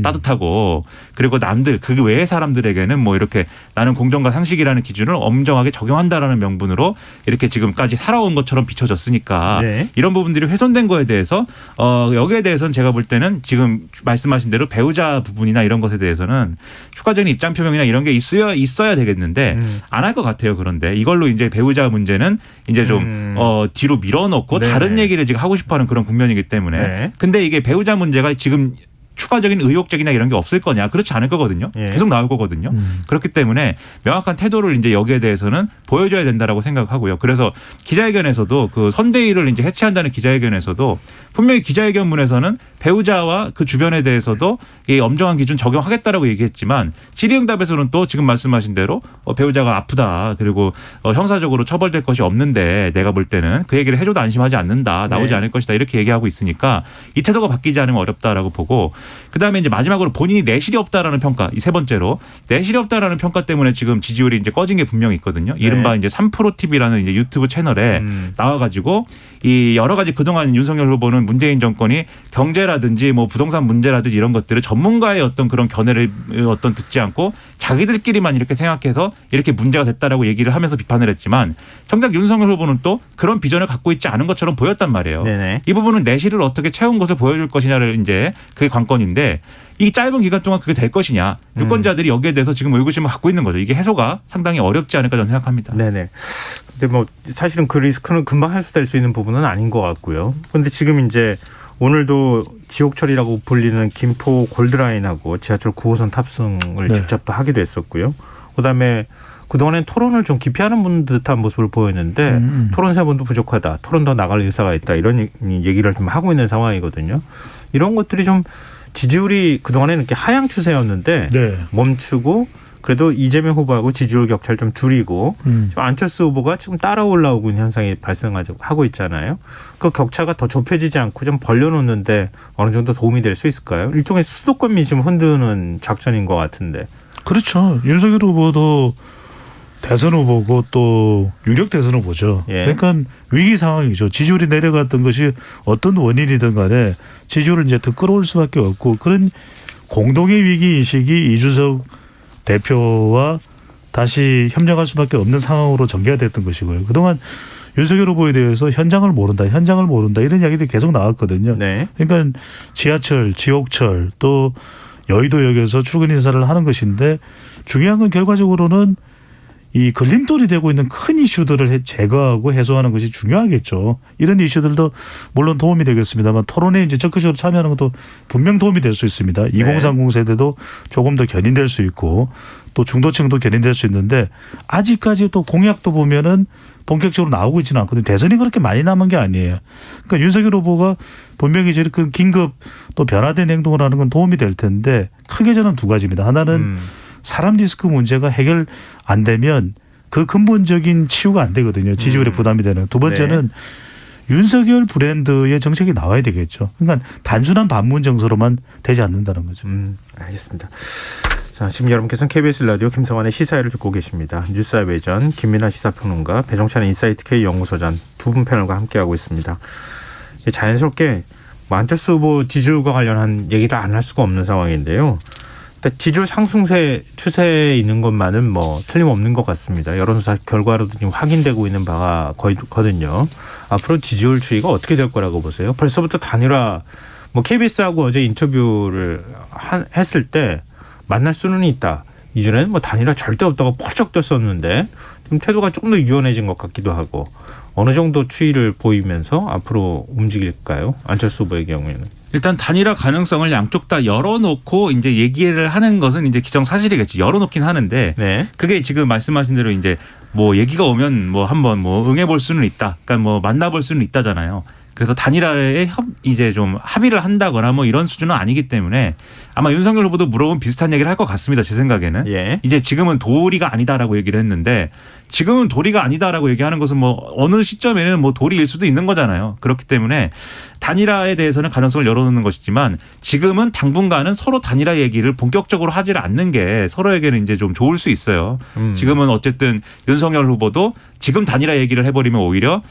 따뜻하고 그리고 남들 그 외의 사람들에게는 뭐 이렇게 나는 공정과 상식이라는 기준을 엄정하게 적용한다라는 명분으로 이렇게 지금까지 살아온 것처럼 비춰졌으니까 네. 이런 부분들이 훼손된 거에 대해서 여기에 대해서는 제가 볼 때는 지금 말씀하신 대로 배우자 부분이나 이런 것에 대해서는 추가적인 입장 표명이나 이런 게 있어야 되겠는데 안 할 것 같아요. 그런데 이걸로 이제 배우자 문제는 이제 좀 뒤로 밀어넣고 네네. 다른 얘기를 지금 하고 싶어하는 그런 국면이기 때문에 네. 근데 이게 배우자 문제가 지금 추가적인 의혹적이나 이런 게 없을 거냐 그렇지 않을 거거든요. 예. 계속 나올 거거든요. 그렇기 때문에 명확한 태도를 이제 여기에 대해서는 보여줘야 된다라고 생각하고요. 그래서 기자회견에서도 그 선대위를 이제 해체한다는 기자회견에서도 분명히 기자회견문에서는 배우자와 그 주변에 대해서도 이 엄정한 기준 적용하겠다라고 얘기했지만 질의응답에서는 또 지금 말씀하신 대로 배우자가 아프다 그리고 형사적으로 처벌될 것이 없는데 내가 볼 때는 그 얘기를 해줘도 안심하지 않는다 나오지 네. 않을 것이다 이렇게 얘기하고 있으니까 이 태도가 바뀌지 않으면 어렵다라고 보고 그다음에 이제 마지막으로 본인이 내실이 없다라는 평가 이 세 번째로 내실이 없다라는 평가 때문에 지금 지지율이 이제 꺼진 게 분명히 있거든요. 이른바 이제 3프로 TV라는 이제 유튜브 채널에 나와가지고 이 여러 가지 그동안 윤석열 후보는 문재인 정권이 경제라든지 뭐 부동산 문제라든지 이런 것들을 전문가의 어떤 그런 견해를 어떤 듣지 않고 자기들끼리만 이렇게 생각해서 이렇게 문제가 됐다라고 얘기를 하면서 비판을 했지만 정작 윤석열 후보는 또 그런 비전을 갖고 있지 않은 것처럼 보였단 말이에요. 네네. 이 부분은 내실을 어떻게 채운 것을 보여줄 것이냐를 이제 그게 관건인데 이 짧은 기간 동안 그게 될 것이냐 유권자들이 여기에 대해서 지금 의구심을 갖고 있는 거죠. 이게 해소가 상당히 어렵지 않을까 저는 생각합니다. 네네. 근데 뭐 사실은 그 리스크는 금방 해소될 수 있는 부분은 아닌 것 같고요. 그런데 지금 이제 오늘도 지옥철이라고 불리는 김포 골드라인하고 지하철 9호선 탑승을 네. 직접 또 하기도 했었고요. 그다음에 그동안엔 토론을 좀 기피하는 듯한 모습을 보였는데 토론 3번도 부족하다. 토론 더 나갈 의사가 있다. 이런 얘기를 좀 하고 있는 상황이거든요. 이런 것들이 좀 지지율이 그동안에는 이렇게 하향 추세였는데 네. 멈추고 그래도 이재명 후보하고 지지율 격차를 좀 줄이고 지금 안철수 후보가 지금 따라 올라오고 있는 현상이 발생하고 있잖아요. 그 격차가 더 좁혀지지 않고 좀 벌려놓는데 어느 정도 도움이 될 수 있을까요? 일종의 수도권 민심 흔드는 작전인 것 같은데. 그렇죠. 윤석열 후보도 대선 후보고 또 유력 대선 후보죠. 예. 그러니까 위기 상황이죠. 지지율이 내려갔던 것이 어떤 원인이든 간에 지지율을 이제 더 끌어올 수밖에 없고 그런 공동의 위기 인식이 이준석 대표와 다시 협력할 수밖에 없는 상황으로 전개가 됐던 것이고요. 그동안 윤석열 후보에 대해서 현장을 모른다 이런 이야기들이 계속 나왔거든요. 네. 그러니까 지하철, 지옥철 또 여의도역에서 출근 인사를 하는 것인데 중요한 건 결과적으로는 이 걸림돌이 되고 있는 큰 이슈들을 제거하고 해소하는 것이 중요하겠죠. 이런 이슈들도 물론 도움이 되겠습니다만 토론에 이제 적극적으로 참여하는 것도 분명 도움이 될 수 있습니다. 2030 세대도 조금 더 견인될 수 있고 또 중도층도 견인될 수 있는데 아직까지 또 공약도 보면은 본격적으로 나오고 있지는 않거든요. 대선이 그렇게 많이 남은 게 아니에요. 그러니까 윤석열 후보가 분명히 저렇게 긴급 또 변화된 행동을 하는 건 도움이 될 텐데 크게 저는 두 가지입니다. 하나는 사람 리스크 문제가 해결 안 되면 그 근본적인 치유가 안 되거든요. 지지율에 부담이 되는. 두 번째는 윤석열 브랜드의 정책이 나와야 되겠죠. 그러니까 단순한 반문 정서로만 되지 않는다는 거죠. 알겠습니다. 자, 지금 여러분께서는 KBS 라디오 김성환의 시사회를 듣고 계십니다. 뉴스의 외전 김민아 시사평론가 배종찬의 인사이트 K 연구소장 두 분 패널과 함께하고 있습니다. 자연스럽게 안철수 후보 지지율과 관련한 얘기를 안 할 수가 없는 상황인데요. 지지율 상승세 추세에 있는 것만은 뭐 틀림없는 것 같습니다. 여론조사 결과로도 지금 확인되고 있는 바가 거의 거든요. 앞으로 지지율 추이가 어떻게 될 거라고 보세요? 벌써부터 단일화 뭐 KBS하고 어제 인터뷰를 했을 때 만날 수는 있다. 이전에는 뭐 단일화 절대 없다고 펄쩍 떴었는데 좀 태도가 조금 더 유연해진 것 같기도 하고 어느 정도 추이를 보이면서 앞으로 움직일까요? 안철수 후보의 경우에는. 일단 단일화 가능성을 양쪽 다 열어놓고 이제 얘기를 하는 것은 이제 기정사실이겠지. 열어놓긴 하는데 네. 그게 지금 말씀하신 대로 이제 뭐 얘기가 오면 뭐 한번 뭐 응해볼 수는 있다. 그러니까 뭐 만나볼 수는 있다잖아요. 그래서 단일화에 이제 좀 합의를 한다거나 뭐 이런 수준은 아니기 때문에 아마 윤석열 후보도 물어보면 비슷한 얘기를 할 것 같습니다. 제 생각에는. 예. 이제 지금은 도리가 아니다라고 얘기를 했는데 지금은 도리가 아니다라고 얘기하는 것은 뭐 어느 시점에는 뭐 도리일 수도 있는 거잖아요. 그렇기 때문에 단일화에 대해서는 가능성을 열어놓는 것이지만 지금은 당분간은 서로 단일화 얘기를 본격적으로 하질 않는 게 서로에게는 이제 좀 좋을 수 있어요. 지금은 어쨌든 윤석열 후보도 지금 단일화 얘기를 해버리면 오히려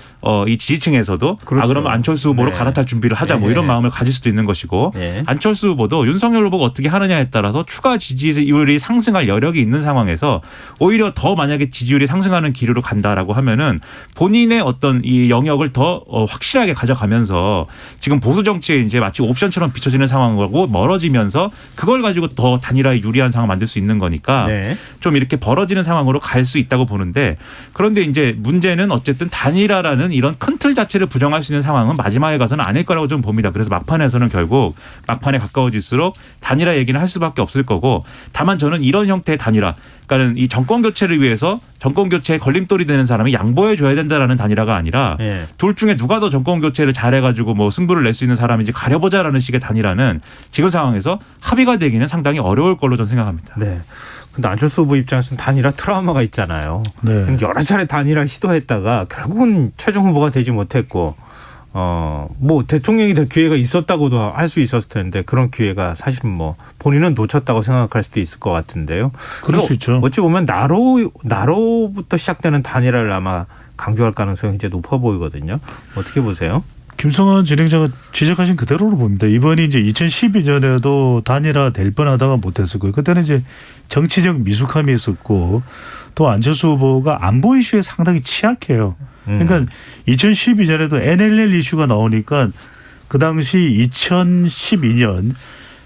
이 지지층에서도 그렇죠. 그러면 안철수 후보로 네. 갈아탈 준비를 하자 뭐 네. 이런 마음을 가질 수도 있는 것이고 네. 안철수 후보도 윤석열 후보가 어떻게 하느냐에 따라서 추가 지지율이 상승할 여력이 있는 상황에서 오히려 더 만약에 지지율이 상승하는 기류로 간다라고 하면은 본인의 어떤 이 영역을 더 확실하게 가져가면서 지금 보수 정치에 이제 마치 옵션처럼 비춰지는 상황하고 멀어지면서 그걸 가지고 더 단일화에 유리한 상황을 만들 수 있는 거니까 네. 좀 이렇게 벌어지는 상황으로 갈 수 있다고 보는데 그런데 이제 문제는 어쨌든 단일화라는 이런 큰 틀 자체를 부정할 수 있는 상황은 마지막에 가서는 아닐 거라고 좀 봅니다. 그래서 막판에서는 결국 막판에 가까워질수록 단일화 얘기는 할 수밖에 없을 거고 다만 저는 이런 형태의 단일화 그러니까 이 정권 교체를 위해서 정권 교체에 걸림돌이 되는 사람이 양보해 줘야 된다라는 단일화가 아니라 네. 둘 중에 누가 더 정권 교체를 잘해가지고 뭐 승부를 낼 수 있는 사람인지 가려보자라는 식의 단일화는 지금 상황에서 합의가 되기는 상당히 어려울 걸로 저는 생각합니다. 네. 근데 안철수 후보 입장에서는 단일화 트라우마가 있잖아요. 네. 여러 차례 단일화 시도했다가 결국은 최종 후보가 되지 못했고 뭐 대통령이 될 기회가 있었다고도 할 수 있었을 텐데 그런 기회가 사실 뭐 본인은 놓쳤다고 생각할 수도 있을 것 같은데요. 그럴 수 있죠. 어찌 보면 나로부터 시작되는 단일화를 아마 강조할 가능성이 이제 높아 보이거든요. 어떻게 보세요? 김성환 진행자가 지적하신 그대로로 봅니다. 이번이 이제 2012년에도 단일화 될 뻔하다가 못했었고요. 그때는 이제 정치적 미숙함이 있었고 또 안철수 후보가 안보 이슈에 상당히 취약해요. 그러니까 2012년에도 NLL 이슈가 나오니까 그 당시 2012년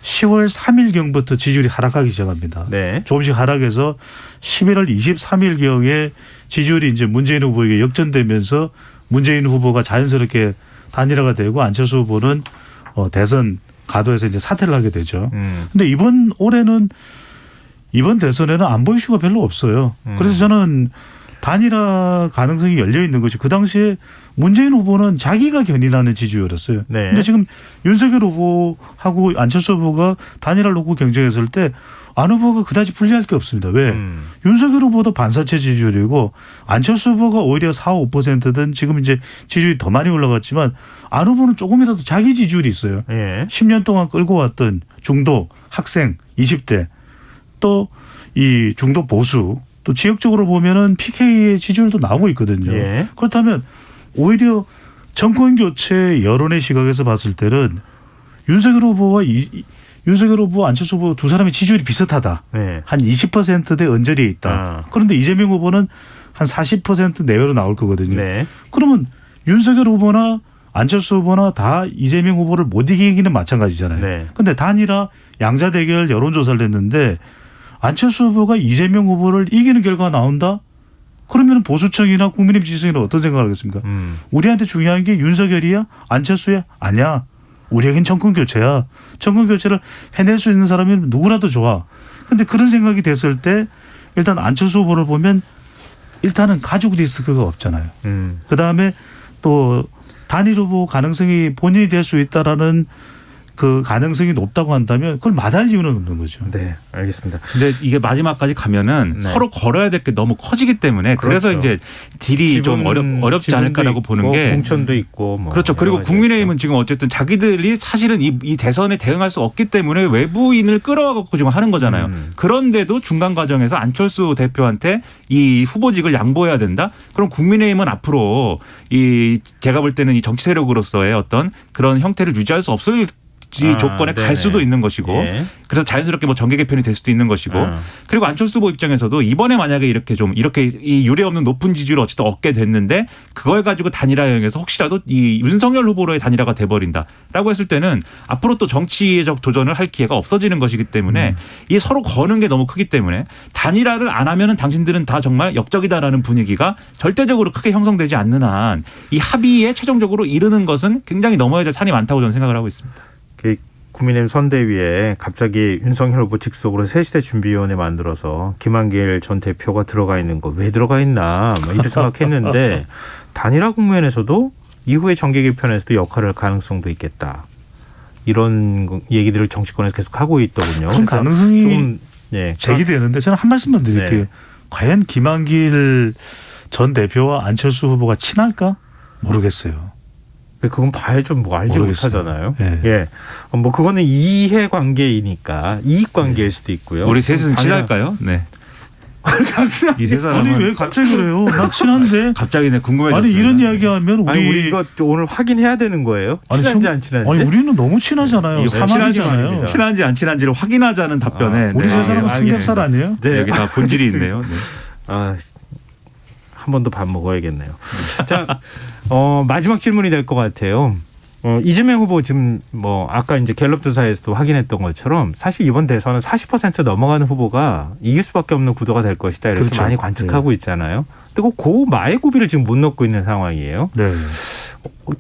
10월 3일경부터 지지율이 하락하기 시작합니다. 네. 조금씩 하락해서 11월 23일경에 지지율이 이제 문재인 후보에게 역전되면서 문재인 후보가 자연스럽게 단일화가 되고 안철수 후보는 대선 가도에서 이제 사퇴를 하게 되죠. 근데 이번 대선에는 안보 이슈가 별로 없어요. 그래서 저는 단일화 가능성이 열려 있는 것이 그 당시에 문재인 후보는 자기가 견인하는 지지율이었어요. 네. 근데 지금 윤석열 후보하고 안철수 후보가 단일화를 놓고 경쟁했을 때 안 후보가 그다지 불리할 게 없습니다. 왜? 윤석열 후보도 반사체 지지율이고 안철수 후보가 오히려 4, 5%든 지금 이제 지지율이 더 많이 올라갔지만 안 후보는 조금이라도 자기 지지율이 있어요. 예. 10년 동안 끌고 왔던 중도, 학생, 20대 또 이 중도 보수 또 지역적으로 보면은 PK의 지지율도 나오고 있거든요. 예. 그렇다면 오히려 정권 교체 여론의 시각에서 봤을 때는 윤석열 후보, 안철수 후보 두 사람의 지지율이 비슷하다. 네. 한 20%대 언저리에 있다. 그런데 이재명 후보는 한 40% 내외로 나올 거거든요. 네. 그러면 윤석열 후보나 안철수 후보나 다 이재명 후보를 못 이기기는 마찬가지잖아요. 네. 그런데 단일화 양자 대결 여론조사를 했는데 안철수 후보가 이재명 후보를 이기는 결과가 나온다? 그러면 보수층이나 국민의힘 지지층은 어떤 생각을 하겠습니까? 우리한테 중요한 게 윤석열이야? 안철수야? 아니야. 우리에겐 정권 교체야. 정권 교체를 해낼 수 있는 사람이 누구라도 좋아. 그런데 그런 생각이 됐을 때 일단 안철수 후보를 보면 일단은 가족 리스크가 없잖아요. 그다음에 또 단일 후보 가능성이 본인이 될 수 있다라는 그 가능성이 높다고 한다면 그걸 마다할 이유는 없는 거죠. 네, 알겠습니다. 근데 이게 마지막까지 가면은 네. 서로 걸어야 될 게 너무 커지기 때문에 그래서 그렇죠. 이제 딜이 좀 어렵지 않을까라고 보는 게 공천도 있고 뭐 그렇죠. 그리고 여러 가지가 국민의힘은 지금 어쨌든 자기들이 사실은 이 대선에 대응할 수 없기 때문에 외부인을 끌어와갖고 지금 하는 거잖아요. 그런데도 중간 과정에서 안철수 대표한테 이 후보직을 양보해야 된다. 그럼 국민의힘은 앞으로 제가 볼 때는 이 정치 세력으로서의 어떤 그런 형태를 유지할 수 없을 조건에 네네. 갈 수도 있는 것이고 예. 그래서 자연스럽게 뭐 정계 개편이 될 수도 있는 것이고 그리고 안철수 후보 입장에서도 이번에 만약에 이렇게 이 유례 없는 높은 지지율을 어쨌든 얻게 됐는데 그걸 가지고 단일화 여행에서 혹시라도 이 윤석열 후보로의 단일화가 돼버린다라고 했을 때는 앞으로 또 정치적 도전을 할 기회가 없어지는 것이기 때문에 이 서로 거는 게 너무 크기 때문에 단일화를 안 하면은 당신들은 다 정말 역적이다라는 분위기가 절대적으로 크게 형성되지 않는 한 이 합의에 최종적으로 이르는 것은 굉장히 넘어야 될 산이 많다고 저는 생각을 하고 있습니다. 국민의힘 선대위에 갑자기 윤석열 후보 직속으로 새시대 준비위원회 만들어서 김한길 전 대표가 들어가 있는 거 왜 들어가 있나 뭐 이런 생각했는데 단일화 국면에서도 이후에 정계 개편에서도 역할을 할 가능성도 있겠다. 이런 얘기들을 정치권에서 계속 하고 있더군요. 그런 가능성이 좀 제기되는데 저는 한 말씀만 드릴게요. 네. 과연 김한길 전 대표와 안철수 후보가 친할까? 모르겠어요. 그건 봐야죠. 뭐 알지 모르겠어요. 못하잖아요. 예. 예. 뭐 그거는 이해 관계이니까 이익 관계일 수도 있고요. 우리 셋은 당연한- 친할까요? 네. 이 세 아니 사람은 왜 갑자기 그래요? 나 친한데. 갑자기 내 궁금해졌어요. 아니 이런 이야기하면 우리 아니 우리 이거 오늘 확인해야 되는 거예요. 아니, 친한지 안 친한지. 아니 우리는 너무 친하잖아요. 이거 사막이잖아요. 말입니다. 친한지 안 친한지를 확인하자는 답변에 우리 네. 세 사람은 알겠습니다. 삼겹살 아니에요? 네, 여기 다 본질이 알겠습니다. 있네요. 네. 한 번 더 밥 먹어야겠네요. 자, 마지막 질문이 될 것 같아요. 이재명 후보 지금 뭐 아까 이제 갤럽 조사에서도 확인했던 것처럼 사실 이번 대선은 40% 넘어가는 후보가 이길 수밖에 없는 구도가 될 것이다 이렇게 그렇죠. 많이 관측하고 있잖아요. 그리고 그 마의고비를 지금 못 넣고 있는 상황이에요. 네.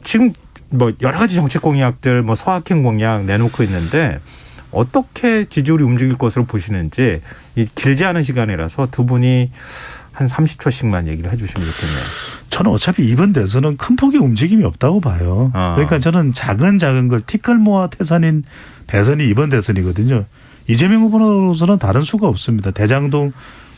지금 뭐 여러 가지 정책 공약들 뭐 서학행 공약 내놓고 있는데 어떻게 지지율이 움직일 것으로 보시는지 이 길지 않은 시간이라서 두 분이 한 30초씩만 얘기를 해주시면 좋겠네요. 저는 어차피 이번 대선은 큰 폭의 움직임이 없다고 봐요. 아. 그러니까 저는 작은 걸 티끌 모아 태산인 대선이 이번 대선이거든요. 이재명 후보로서는 다른 수가 없습니다. 대장동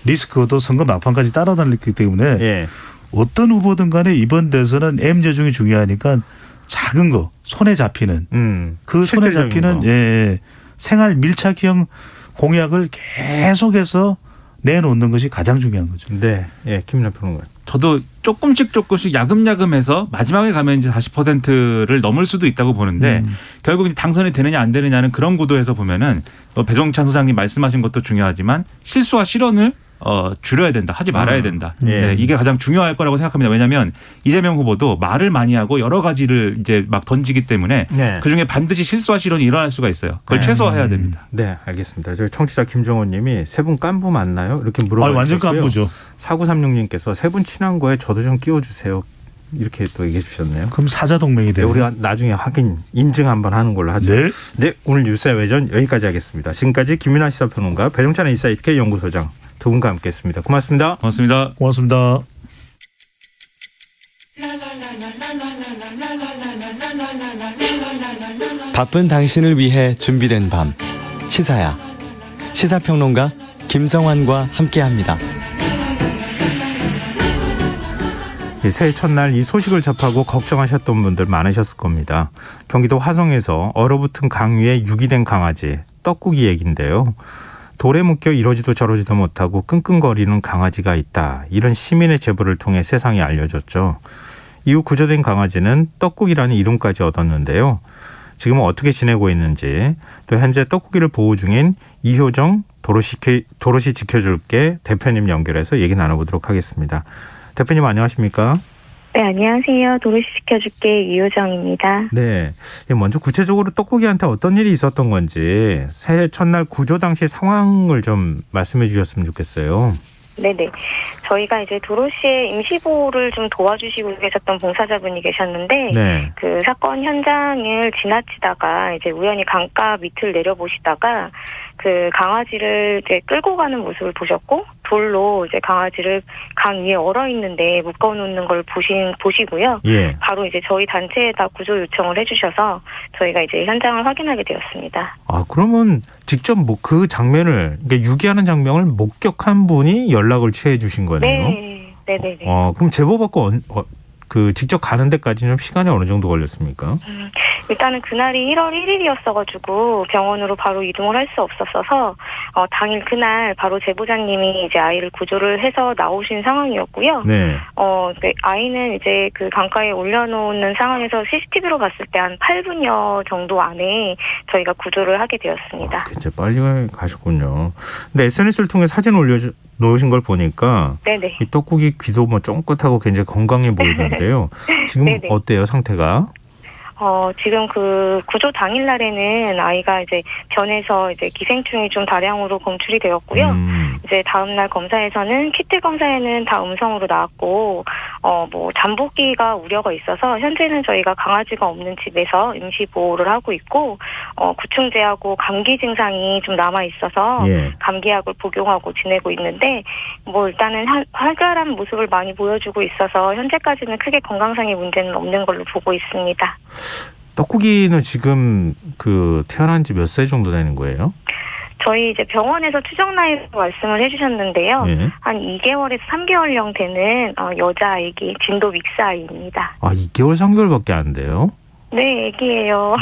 리스크도 선거 막판까지 따라다녔기 때문에 예. 어떤 후보든 간에 이번 대선은 M재중이 중요하니까 작은 거 손에 잡히는 그 손에 실질적인 잡히는 거. 예, 생활 밀착형 공약을 계속해서 내놓는 것이 가장 중요한 거죠. 네, 예, 김민하 평론가. 저도 조금씩 야금야금해서 마지막에 가면 이제 40%를 넘을 수도 있다고 보는데 결국 이제 당선이 되느냐 안 되느냐는 그런 구도에서 보면은 배종찬 소장님 말씀하신 것도 중요하지만 실수와 실언을 줄여야 된다. 하지 말아야 된다. 예. 네, 이게 가장 중요할 거라고 생각합니다. 왜냐하면 이재명 후보도 말을 많이 하고 여러 가지를 이제 막 던지기 때문에 네. 그중에 반드시 실수와 실언이 일어날 수가 있어요. 그걸 네. 최소화해야 됩니다. 네, 알겠습니다. 저희 청취자 김정호님이 세 분 깐부 맞나요? 이렇게 물어보셨고요. 완전 깐부죠. 4936님께서 세 분 친한 거에 저도 좀 끼워주세요. 이렇게 또 얘기해 주셨네요. 그럼 사자 동맹이 네, 돼요. 우리가 나중에 확인 인증 한번 하는 걸로 하죠. 네. 네, 오늘 뉴스의 외전 여기까지 하겠습니다. 지금까지 김민하 시사평론가 배종찬 인사이트K 연구소장 두 분과 함께했습니다. 고맙습니다. 고맙습니다. 고맙습니다. 바쁜 당신을 위해 준비된 밤 시사야 시사평론가 김성환과 함께합니다. 새해 첫날 이 소식을 접하고 걱정하셨던 분들 많으셨을 겁니다. 경기도 화성에서 얼어붙은 강 위에 유기된 강아지 떡국이 얘기인데요. 돌에 묶여 이러지도 저러지도 못하고 끙끙거리는 강아지가 있다. 이런 시민의 제보를 통해 세상에 알려졌죠. 이후 구조된 강아지는 떡국이라는 이름까지 얻었는데요. 지금은 어떻게 지내고 있는지, 또 현재 떡국이를 보호 중인 이효정 도로시 지켜줄게 대표님 연결해서 얘기 나눠보도록 하겠습니다. 대표님 안녕하십니까? 네, 안녕하세요. 도로시 지켜줄게 이효정입니다. 네. 먼저 구체적으로 떡국이한테 어떤 일이 있었던 건지 새해 첫날 구조 당시 상황을 좀 말씀해 주셨으면 좋겠어요. 네네. 저희가 이제 도로시에 임시보호를 좀 도와주시고 계셨던 봉사자분이 계셨는데, 네. 그 사건 현장을 지나치다가 이제 우연히 강가 밑을 내려보시다가 그 강아지를 이제 끌고 가는 모습을 보셨고, 돌로 이제 강아지를 강 위에 얼어 있는데 묶어놓는 걸 보시고요. 예. 바로 이제 저희 단체에다 구조 요청을 해주셔서 저희가 이제 현장을 확인하게 되었습니다. 아, 그러면 직접 뭐 그 장면을, 그러니까 유기하는 장면을 목격한 분이 연락을 취해 주신 거네요. 네, 네네네. 그럼 제보 받고 그 직접 가는 데까지는 시간이 어느 정도 걸렸습니까? 일단은 그날이 1월 1일이었어가지고 병원으로 바로 이동을 할 수 없었어서 당일 그날 바로 제보자님이 이제 아이를 구조를 해서 나오신 상황이었고요. 네. 아이는 이제 그 강가에 올려놓는 상황에서 CCTV로 봤을 때 한 8분여 정도 안에 저희가 구조를 하게 되었습니다. 굉장히 빨리 가셨군요. 근데 SNS를 통해 사진 올려놓으신 걸 보니까 네네. 이 떡국이 귀도 뭐 쫑긋하고 굉장히 건강해 보이던데요. 지금 네네. 어때요, 상태가? 지금 그 구조 당일날에는 아이가 이제 변해서 이제 기생충이 좀 다량으로 검출이 되었고요. 이제 다음날 검사에서는 키트 검사에는 다 음성으로 나왔고, 뭐 잠복기가 우려가 있어서 현재는 저희가 강아지가 없는 집에서 임시 보호를 하고 있고, 구충제하고 감기 증상이 좀 남아 있어서 예. 감기약을 복용하고 지내고 있는데, 뭐 일단은 활발한 모습을 많이 보여주고 있어서 현재까지는 크게 건강상의 문제는 없는 걸로 보고 있습니다. 떡국이는 지금 그 태어난 지 몇 살 정도 되는 거예요? 저희 이제 병원에서 추정 나이로 말씀을 해주셨는데요. 예. 한 2개월에서 3개월령 되는 여자 아기 진도 믹스 아이입니다. 아, 2개월 3개월밖에 안 돼요? 네, 아기예요.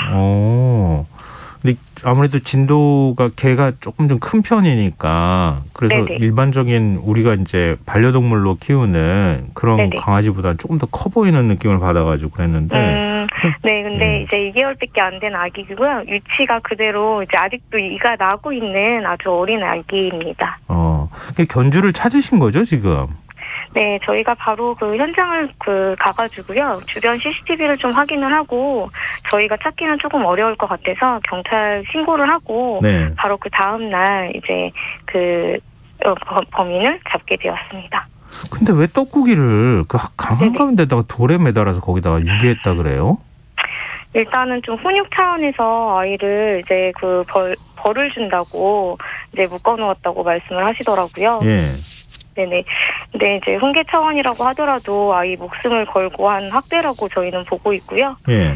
근데 아무래도 진도가 개가 조금 좀 큰 편이니까 그래서 네네. 일반적인 우리가 이제 반려동물로 키우는 그런 네네. 강아지보다는 조금 더 커 보이는 느낌을 받아가지고 그랬는데. 네, 근데 이제 2개월밖에 안 된 아기고요. 유치가 그대로 이제 아직도 이가 나고 있는 아주 어린 아기입니다. 견주를 찾으신 거죠, 지금? 네, 저희가 바로 그 현장을 가가지고요. 주변 CCTV를 좀 확인을 하고 저희가 찾기는 조금 어려울 것 같아서 경찰 신고를 하고 네. 바로 그 다음 날 이제 범인을 잡게 되었습니다. 근데 왜 떡고기를 그 강 한가운데다가 돌에 매달아서 거기다가 유기했다 그래요? 일단은 좀 훈육 차원에서 아이를 이제 벌을 준다고 이제 묶어놓았다고 말씀을 하시더라고요. 예. 네네. 근데 이제 훈계 차원이라고 하더라도 아이 목숨을 걸고 한 학대라고 저희는 보고 있고요. 예.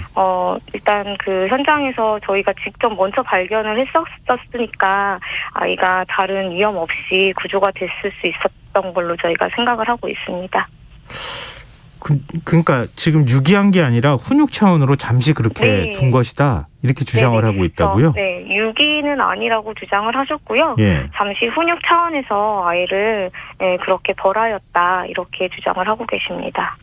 일단 그 현장에서 저희가 직접 먼저 발견을 했었으니까 아이가 다른 위험 없이 구조가 됐을 수 있었던 걸로 저희가 생각을 하고 있습니다. 그러니까 지금 유기한 게 아니라 훈육 차원으로 잠시 그렇게 네. 둔 것이다 이렇게 주장을 네네. 하고 있다고요? 네, 유기는 아니라고 주장을 하셨고요. 예. 잠시 훈육 차원에서 아이를 그렇게 벌하였다 이렇게 주장을 하고 계십니다.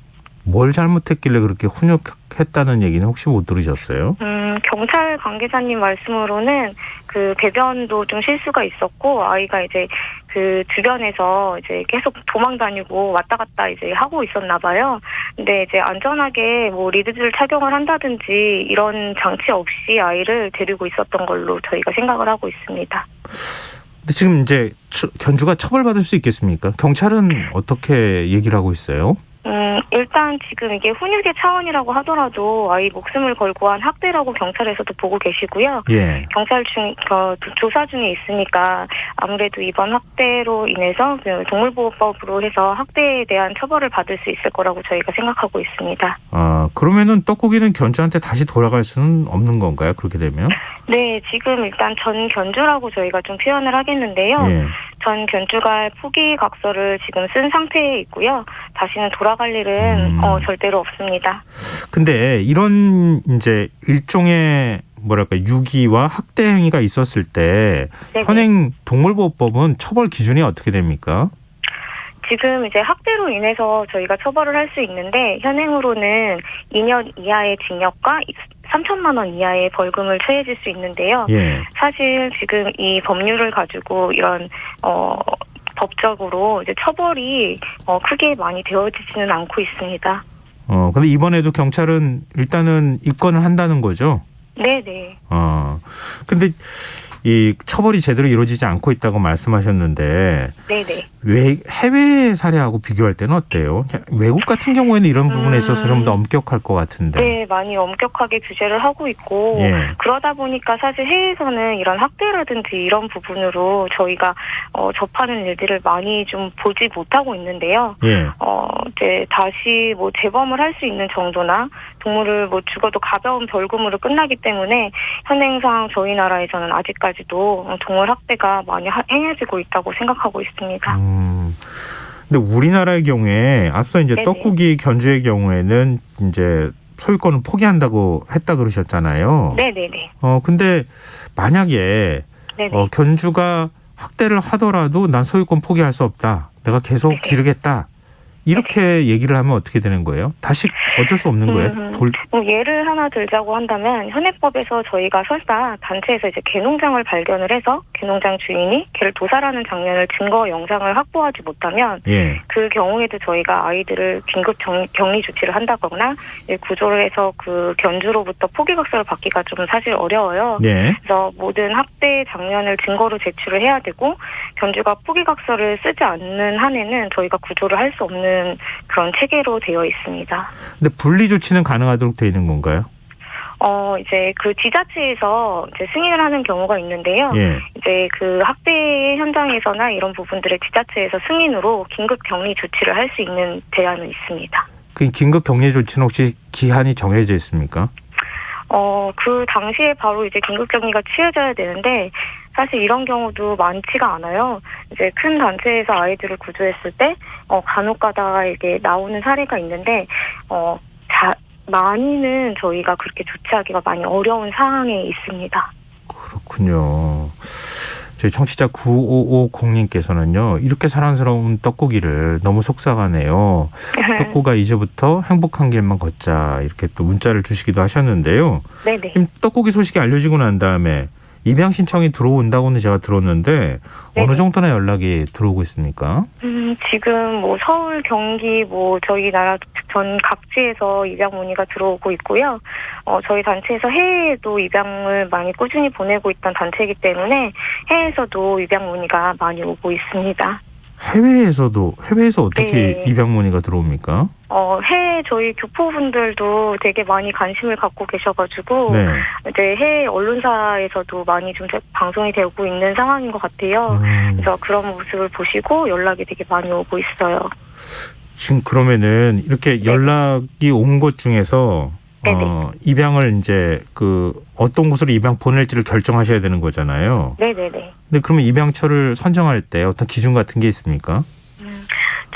뭘 잘못했길래 그렇게 훈육했다는 얘기는 혹시 못 들으셨어요? 경찰 관계자님 말씀으로는 그 배변도 좀 실수가 있었고 아이가 이제 그 주변에서 이제 계속 도망 다니고 왔다 갔다 이제 하고 있었나 봐요. 근데 이제 안전하게 뭐 리드를 착용을 한다든지 이런 장치 없이 아이를 데리고 있었던 걸로 저희가 생각을 하고 있습니다. 근데 지금 이제 견주가 처벌받을 수 있겠습니까? 경찰은 어떻게 얘기를 하고 있어요? 일단 지금 이게 훈육의 차원이라고 하더라도 아이 목숨을 걸고 한 학대라고 경찰에서도 보고 계시고요. 예. 경찰 조사 중에 있으니까 아무래도 이번 학대로 인해서 그 동물보호법으로 해서 학대에 대한 처벌을 받을 수 있을 거라고 저희가 생각하고 있습니다. 그러면은 떡고기는 견주한테 다시 돌아갈 수는 없는 건가요? 그렇게 되면? 네, 지금 일단 전 견주라고 저희가 좀 표현을 하겠는데요. 예. 전 견주가 포기각서를 지금 쓴 상태에 있고요. 다시는 돌아갈 일은 절대로 없습니다. 근데 이런 이제 일종의 뭐랄까 유기와 학대 행위가 있었을 때 네네. 현행 동물보호법은 처벌 기준이 어떻게 됩니까? 지금 이제 학대로 인해서 저희가 처벌을 할 수 있는데 현행으로는 2년 이하의 징역과 3천만 원 이하의 벌금을 처해질 수 있는데요. 예. 사실 지금 이 법률을 가지고 이런 법적으로 이제 처벌이 크게 많이 되어지지는 않고 있습니다. 근데 이번에도 경찰은 일단은 입건을 한다는 거죠? 네네. 근데 이 처벌이 제대로 이루어지지 않고 있다고 말씀하셨는데 네네. 해외 사례하고 비교할 때는 어때요? 외국 같은 경우에는 이런 부분에 있어서 좀 더 엄격할 것 같은데. 네, 많이 엄격하게 규제를 하고 있고 예. 그러다 보니까 사실 해외에서는 이런 학대라든지 이런 부분으로 저희가 접하는 일들을 많이 좀 보지 못하고 있는데요. 예. 이제 다시 뭐 재범을 할 수 있는 정도나 동물을 뭐 죽어도 가벼운 벌금으로 끝나기 때문에 현행상 저희 나라에서는 아직까지도 동물 학대가 많이 행해지고 있다고 생각하고 있습니다. 근데 우리나라의 경우에 앞서 이제 네네. 떡고기 견주의 경우에는 이제 소유권을 포기한다고 했다 그러셨잖아요. 네네네. 근데 만약에 네네. 견주가 학대를 하더라도 난 소유권 포기할 수 없다. 내가 계속 네네. 기르겠다. 이렇게 얘기를 하면 어떻게 되는 거예요? 다시 어쩔 수 없는 거예요? 예를 하나 들자고 한다면 현행법에서 저희가 설사 단체에서 이제 개농장을 발견을 해서 개농장 주인이 개를 도살하는 장면을 증거 영상을 확보하지 못하면 예. 그 경우에도 저희가 아이들을 긴급 격리 조치를 한다거나 구조를 해서 그 견주로부터 포기각서를 받기가 좀 사실 어려워요. 예. 그래서 모든 학대 장면을 증거로 제출을 해야 되고 견주가 포기각서를 쓰지 않는 한에는 저희가 구조를 할 수 없는 그런 체계로 되어 있습니다. 근데 분리 조치는 가능하도록 되어 있는 건가요? 이제 그 지자체에서 이제 승인을 하는 경우가 있는데요. 예. 이제 그 학대 현장에서나 이런 부분들의 지자체에서 승인으로 긴급 격리 조치를 할 수 있는 대안은 있습니다. 그 긴급 격리 조치는 혹시 기한이 정해져 있습니까? 그 당시에 바로 이제 긴급 격리가 취해져야 되는데 사실 이런 경우도 많지가 않아요. 이제 큰 단체에서 아이들을 구조했을 때 간혹 가다가 이게 나오는 사례가 있는데 많이는 저희가 그렇게 조치하기가 많이 어려운 상황에 있습니다. 그렇군요. 저희 청취자 9550님께서는요. 이렇게 사랑스러운 떡국이를 너무 속상하네요. 떡국아 이제부터 행복한 길만 걷자 이렇게 또 문자를 주시기도 하셨는데요. 네네. 떡국이 소식이 알려지고 난 다음에 입양 신청이 들어온다고는 제가 들었는데 어느 정도나 연락이 들어오고 있습니까? 지금 뭐 서울, 경기, 뭐 저희 나라 전 각지에서 입양 문의가 들어오고 있고요. 저희 단체에서 해외에도 입양을 많이 꾸준히 보내고 있던 단체이기 때문에 해외에서도 입양 문의가 많이 오고 있습니다. 해외에서 어떻게 네. 입양 문의가 들어옵니까? 해외 저희 교포분들도 되게 많이 관심을 갖고 계셔가지고 네. 이제 해외 언론사에서도 많이 좀 방송이 되고 있는 상황인 것 같아요. 그래서 그런 모습을 보시고 연락이 되게 많이 오고 있어요. 지금 그러면은 이렇게 연락이 온 것 중에서 입양을 이제 어떤 곳으로 입양 보낼지를 결정하셔야 되는 거잖아요. 네네네. 근데 그러면 입양처를 선정할 때 어떤 기준 같은 게 있습니까?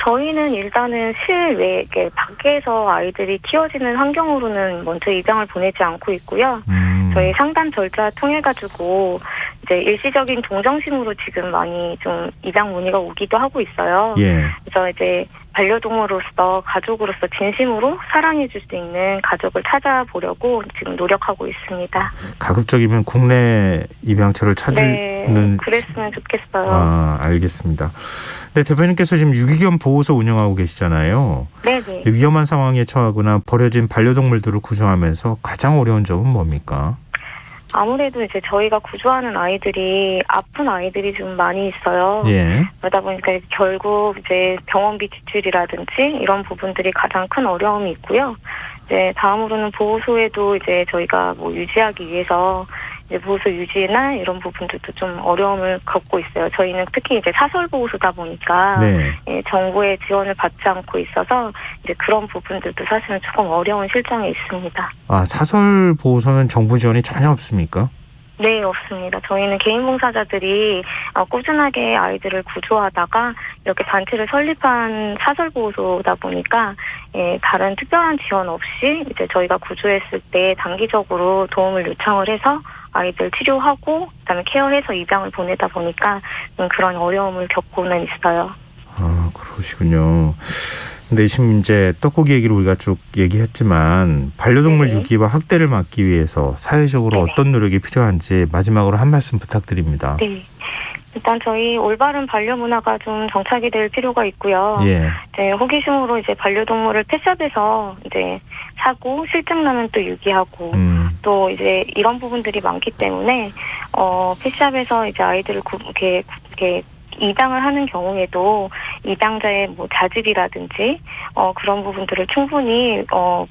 저희는 일단은 실외, 밖에서 아이들이 키워지는 환경으로는 먼저 입양을 보내지 않고 있고요. 저희 상담 절차 통해 가지고 이제 일시적인 동정심으로 지금 많이 좀 입양 문의가 오기도 하고 있어요. 예. 그래서 이제 반려동물로서 가족으로서 진심으로 사랑해줄 수 있는 가족을 찾아보려고 지금 노력하고 있습니다. 가급적이면 국내 입양처를 찾는. 네, 그랬으면 좋겠어요. 알겠습니다. 네, 대표님께서 지금 유기견 보호소 운영하고 계시잖아요. 네네. 위험한 상황에 처하거나 버려진 반려동물들을 구조하면서 가장 어려운 점은 뭡니까? 아무래도 이제 저희가 구조하는 아이들이 아픈 아이들이 좀 많이 있어요. 예. 그러다 보니까 결국 이제 병원비 지출이라든지 이런 부분들이 가장 큰 어려움이 있고요. 이제 다음으로는 보호소에도 이제 저희가 뭐 유지하기 위해서 이제 보호소 유지나 이런 부분들도 좀 어려움을 겪고 있어요. 저희는 특히 이제 사설 보호소다 보니까 네. 정부의 지원을 받지 않고 있어서 이제 그런 부분들도 사실은 조금 어려운 실정에 있습니다. 사설 보호소는 정부 지원이 전혀 없습니까? 네, 없습니다. 저희는 개인 봉사자들이 꾸준하게 아이들을 구조하다가 이렇게 단체를 설립한 사설 보호소다 보니까 다른 특별한 지원 없이 이제 저희가 구조했을 때 단기적으로 도움을 요청을 해서 아이들 치료하고 그다음에 케어해서 입양을 보내다 보니까 그런 어려움을 겪고는 있어요. 그러시군요. 근데 지금 이제 떡고기 얘기를 우리가 쭉 얘기했지만 반려동물 유기와 학대를 막기 위해서 사회적으로 어떤 노력이 필요한지 마지막으로 한 말씀 부탁드립니다. 네. 일단 저희 올바른 반려 문화가 좀 정착이 될 필요가 있고요. 예. 이제 호기심으로 이제 반려동물을 펫샵에서 이제 사고 실증나면 또 유기하고 또 이제 이런 부분들이 많기 때문에 펫샵에서 이제 아이들을 이렇게 입양을 하는 경우에도 입양자의 뭐 자질이라든지 그런 부분들을 충분히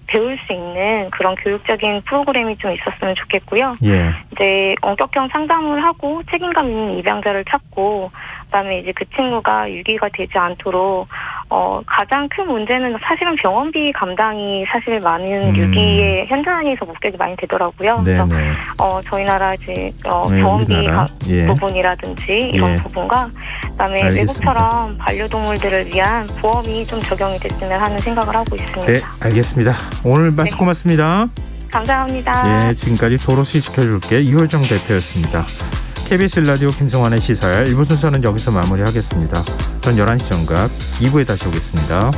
배울 수 있는 그런 교육적인 프로그램이 좀 있었으면 좋겠고요. 예. 이제 원격형 상담을 하고 책임감 있는 입양자를 찾고 그다음에 이제 그 친구가 유기가 되지 않도록 가장 큰 문제는 사실은 병원비 감당이 사실 많은 유기의 현장에서 목격이 많이 되더라고요. 그래서 저희 나라 이제 병원비 부분이라든지 이런 부분과 그다음에 외국처럼 반려동물들을 위한 보험이 좀 적용이 됐으면 하는 생각을 하고 있습니다. 네, 알겠습니다. 오늘 말씀 고맙습니다. 감사합니다. 예, 지금까지 도로시 지켜줄게 이효정 대표였습니다. KBS 라디오 김성환의 시사회 1부 순서는 여기서 마무리하겠습니다. 전 11시 정각 2부에 다시 오겠습니다.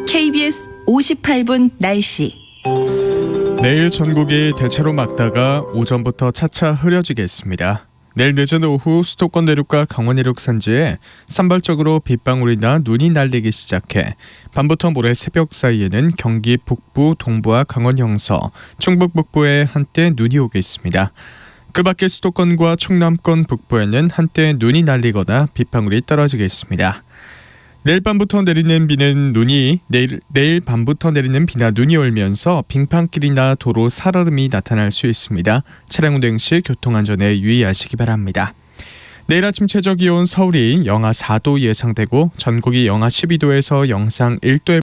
KBS 58분 날씨. 내일 전국이 대체로 맑다가 오전부터 차차 흐려지겠습니다. 내일 늦은 오후 수도권 내륙과 강원 내륙 산지에 산발적으로 빗방울이나 눈이 날리기 시작해 밤부터 모레 새벽 사이에는 경기 북부, 동부와 강원 영서, 충북 북부에 한때 눈이 오겠습니다. 그 밖에 수도권과 충남권 북부에는 한때 눈이 날리거나 빗방울이 떨어지겠습니다. 내일 밤부터 내리는 비는 내일 밤부터 내리는 비나 눈이 올면서 빙판길이나 도로 살얼음이 나타날 수 있습니다. 차량 운행 시 교통안전에 유의하시기 바랍니다. 내일 아침 최저 기온 서울이 영하 4도 예상되고 전국이 영하 12도에서 영상 1도에